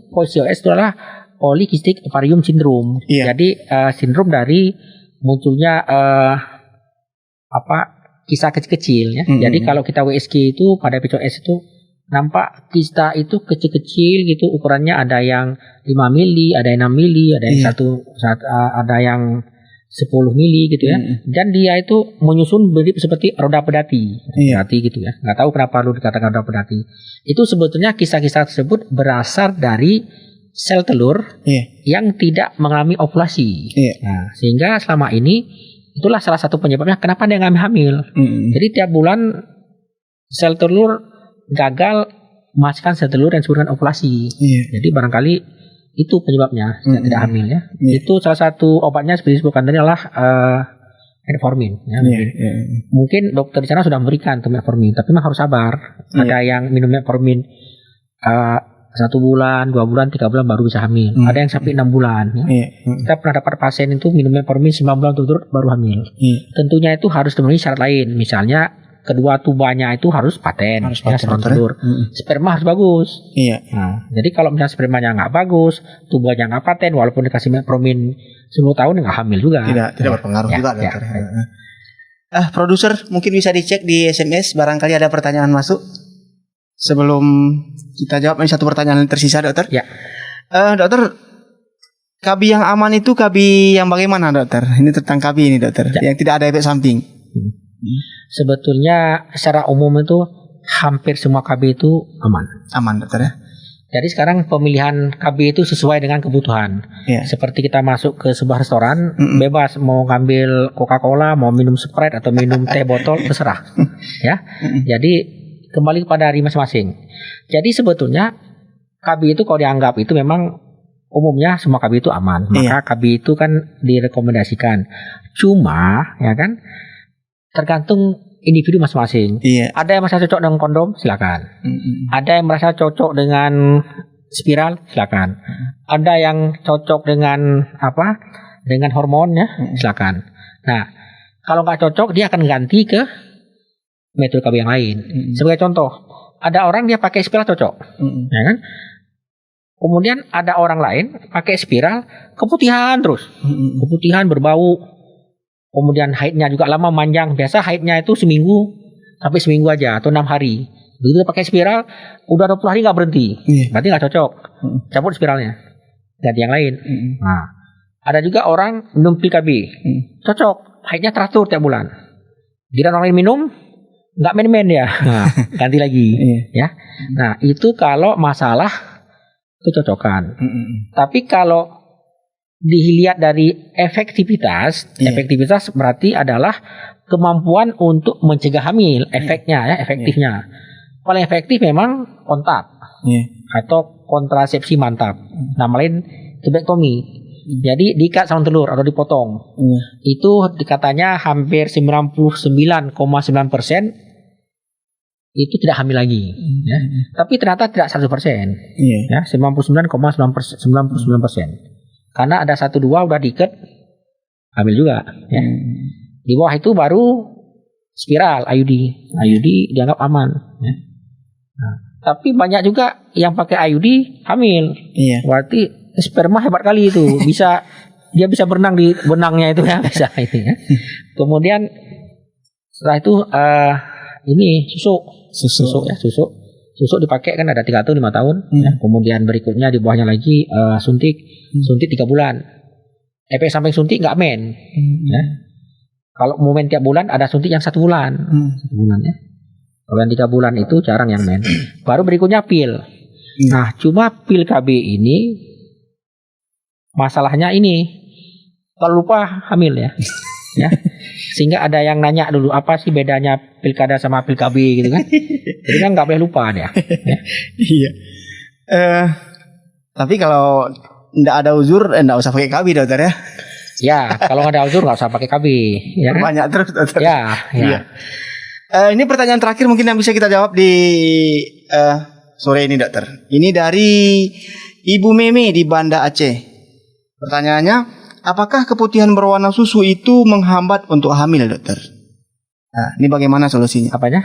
adalah polycystic ovarium syndrome. Jadi sindrom dari munculnya kista kecil-kecil ya. Jadi kalau kita WSG itu pada PCOS itu nampak kista itu kecil-kecil gitu, ukurannya ada yang 5 mili, ada yang 6 mili, ada yang ada yang 10 mili gitu ya. Dan dia itu menyusun berarti seperti roda pedati. Pedati gitu ya. Nggak tahu kenapa lu dikatakan roda pedati. Itu sebetulnya kisah-kisah tersebut berasal dari sel telur yang tidak mengalami ovulasi. Nah, sehingga selama ini itulah salah satu penyebabnya kenapa dia nggak hamil. Jadi tiap bulan sel telur gagal menghasilkan sel telur yang disebutkan ovulasi. Jadi barangkali itu penyebabnya tidak hamil ya. Itu salah satu obatnya seperti disebutkan tadi adalah metformin ya. Mungkin dokter di sana sudah memberikan metformin, tapi memang harus sabar. Ada yang minum metformin 1 bulan, 2 bulan, 3 bulan baru bisa hamil. Ada yang sampai 6 bulan ya. Kita pernah dapat pasien itu minum metformin 9 bulan turut-turut baru hamil. Tentunya itu harus memenuhi syarat lain. Misalnya kedua tubanya itu harus paten, telur. Sperma harus bagus. Nah, jadi kalau misalnya spermanya nggak bagus, tubanya nggak paten, walaupun dikasih metformin 10 tahun nggak hamil juga. Tidak berpengaruh juga dokter. Produser mungkin bisa dicek di SMS barangkali ada pertanyaan masuk. Sebelum kita jawab ini satu pertanyaan yang tersisa dokter. Dokter, KB yang aman itu KB yang bagaimana dokter? Ini tentang KB ini dokter, yang tidak ada efek samping. Sebetulnya secara umum itu hampir semua KB itu aman dokter ya. Jadi sekarang pemilihan KB itu sesuai dengan kebutuhan. Seperti kita masuk ke sebuah restoran, bebas mau ngambil Coca-Cola, mau minum Sprite atau minum teh botol, terserah. Ya. Jadi kembali kepada diri masing-masing. Jadi sebetulnya KB itu kalau dianggap itu memang umumnya semua KB itu aman. Maka KB itu kan direkomendasikan. Cuma ya kan tergantung individu masing-masing. Ada yang merasa cocok dengan kondom, silakan. Ada yang merasa cocok dengan spiral, silakan. Ada yang cocok dengan dengan hormon ya, silakan. Nah, kalau nggak cocok dia akan ganti ke metode KB yang lain. Sebagai contoh, ada orang dia pakai spiral cocok, ya kan? Kemudian ada orang lain pakai spiral keputihan terus, keputihan berbau. Kemudian haidnya juga lama manjang. Biasa haidnya itu seminggu sampai seminggu aja atau 6 hari. Begitu pakai spiral udah 20 hari nggak berhenti, berarti nggak cocok. Cabut spiralnya, ganti yang lain. Nah, ada juga orang minum pil KB, cocok, haidnya teratur tiap bulan. Bila orang lain minum, nggak main-main ya, nah, ganti lagi, ya. Nah, itu kalau masalah kecocokan. Tapi kalau dilihat dari efektivitas berarti adalah kemampuan untuk mencegah hamil, efeknya ya, efektifnya. Paling efektif memang kontak atau kontrasepsi mantap. Nama lain tubektomi. Jadi diikat sarung telur atau dipotong. Itu katanya hampir 99,9% itu tidak hamil lagi, ya. Tapi ternyata tidak 100%, ya, 99,99%. Karena ada 1-2 udah diikat hamil juga, ya. Di bawah itu baru spiral IUD dianggap aman, ya. Nah, tapi banyak juga yang pakai IUD hamil, berarti sperma hebat kali itu, dia bisa berenang di benangnya itu ya, bisa itu ya. Kemudian setelah itu ini susuk dipakai kan ada 3 tahun 5 tahun ya. Kemudian berikutnya di bawahnya lagi suntik 3 bulan. Efek samping suntik nggak main ya. Kalau mau main tiap bulan ada suntik yang 1 bulan 1 bulan ya. Kalau yang 3 bulan itu jarang yang main. Baru berikutnya pil. Nah, cuma pil KB ini masalahnya ini kalau lupa hamil ya. Ya, sehingga ada yang nanya dulu apa sih bedanya pilkada sama pil KB gitu kan? Jadi kan nggak boleh lupa dia. Ya. Iya. Tapi kalau nggak ada uzur, nggak usah pakai KB dokter ya? Ya, kalau nggak ada uzur nggak usah pakai KB. Ya kan? Banyak terus dokter. Ya. Ini pertanyaan terakhir mungkin yang bisa kita jawab di sore ini dokter. Ini dari Ibu Meme di Banda Aceh. Pertanyaannya, apakah keputihan berwarna susu itu menghambat untuk hamil, dokter? Nah, ini bagaimana solusinya? Apanya?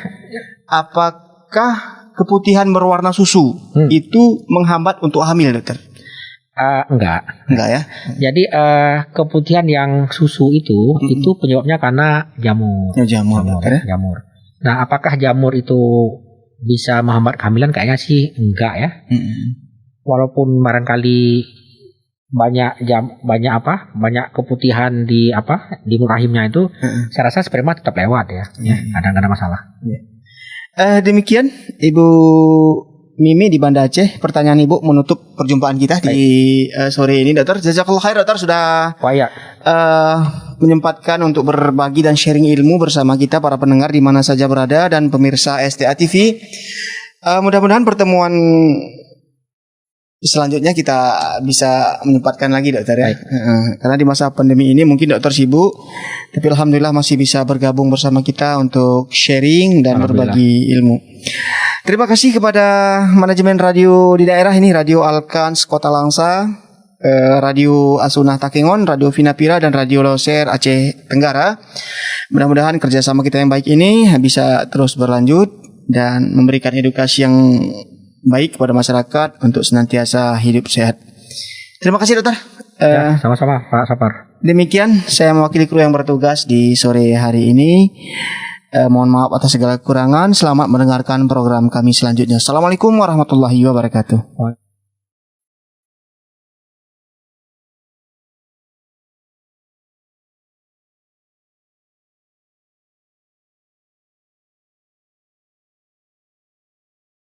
Apakah keputihan berwarna susu itu menghambat untuk hamil, dokter? Enggak ya. Jadi keputihan yang susu itu penyebabnya karena jamur. Jamur. Nah, apakah jamur itu bisa menghambat kehamilan? Kayaknya sih enggak ya. Walaupun barangkali banyak keputihan di rahimnya itu, saya rasa sperma tetap lewat ya. Ada nggak ada masalah. Demikian Ibu Mimi di Banda Aceh, pertanyaan Ibu menutup perjumpaan kita di sore ini, dokter. Jazakallah khair, dokter, sudah menyempatkan untuk berbagi dan sharing ilmu bersama kita para pendengar di mana saja berada dan pemirsa STA TV. Mudah-mudahan pertemuan selanjutnya kita bisa menyempatkan lagi, dokter ya. Karena di masa pandemi ini mungkin dokter sibuk, tapi alhamdulillah masih bisa bergabung bersama kita untuk sharing dan berbagi ilmu. Terima kasih kepada manajemen radio di daerah ini, Radio Alkans Kota Langsa, Radio Asunah Takengon, Radio Vinapira, dan Radio Loser Aceh Tenggara. Mudah-mudahan kerjasama kita yang baik ini bisa terus berlanjut dan memberikan edukasi yang baik kepada masyarakat untuk senantiasa hidup sehat. Terima kasih, dokter. Sama-sama Pak Sapar. Demikian saya mewakili kru yang bertugas di sore hari ini. Mohon maaf atas segala kekurangan. Selamat mendengarkan program kami selanjutnya. Assalamualaikum warahmatullahi wabarakatuh.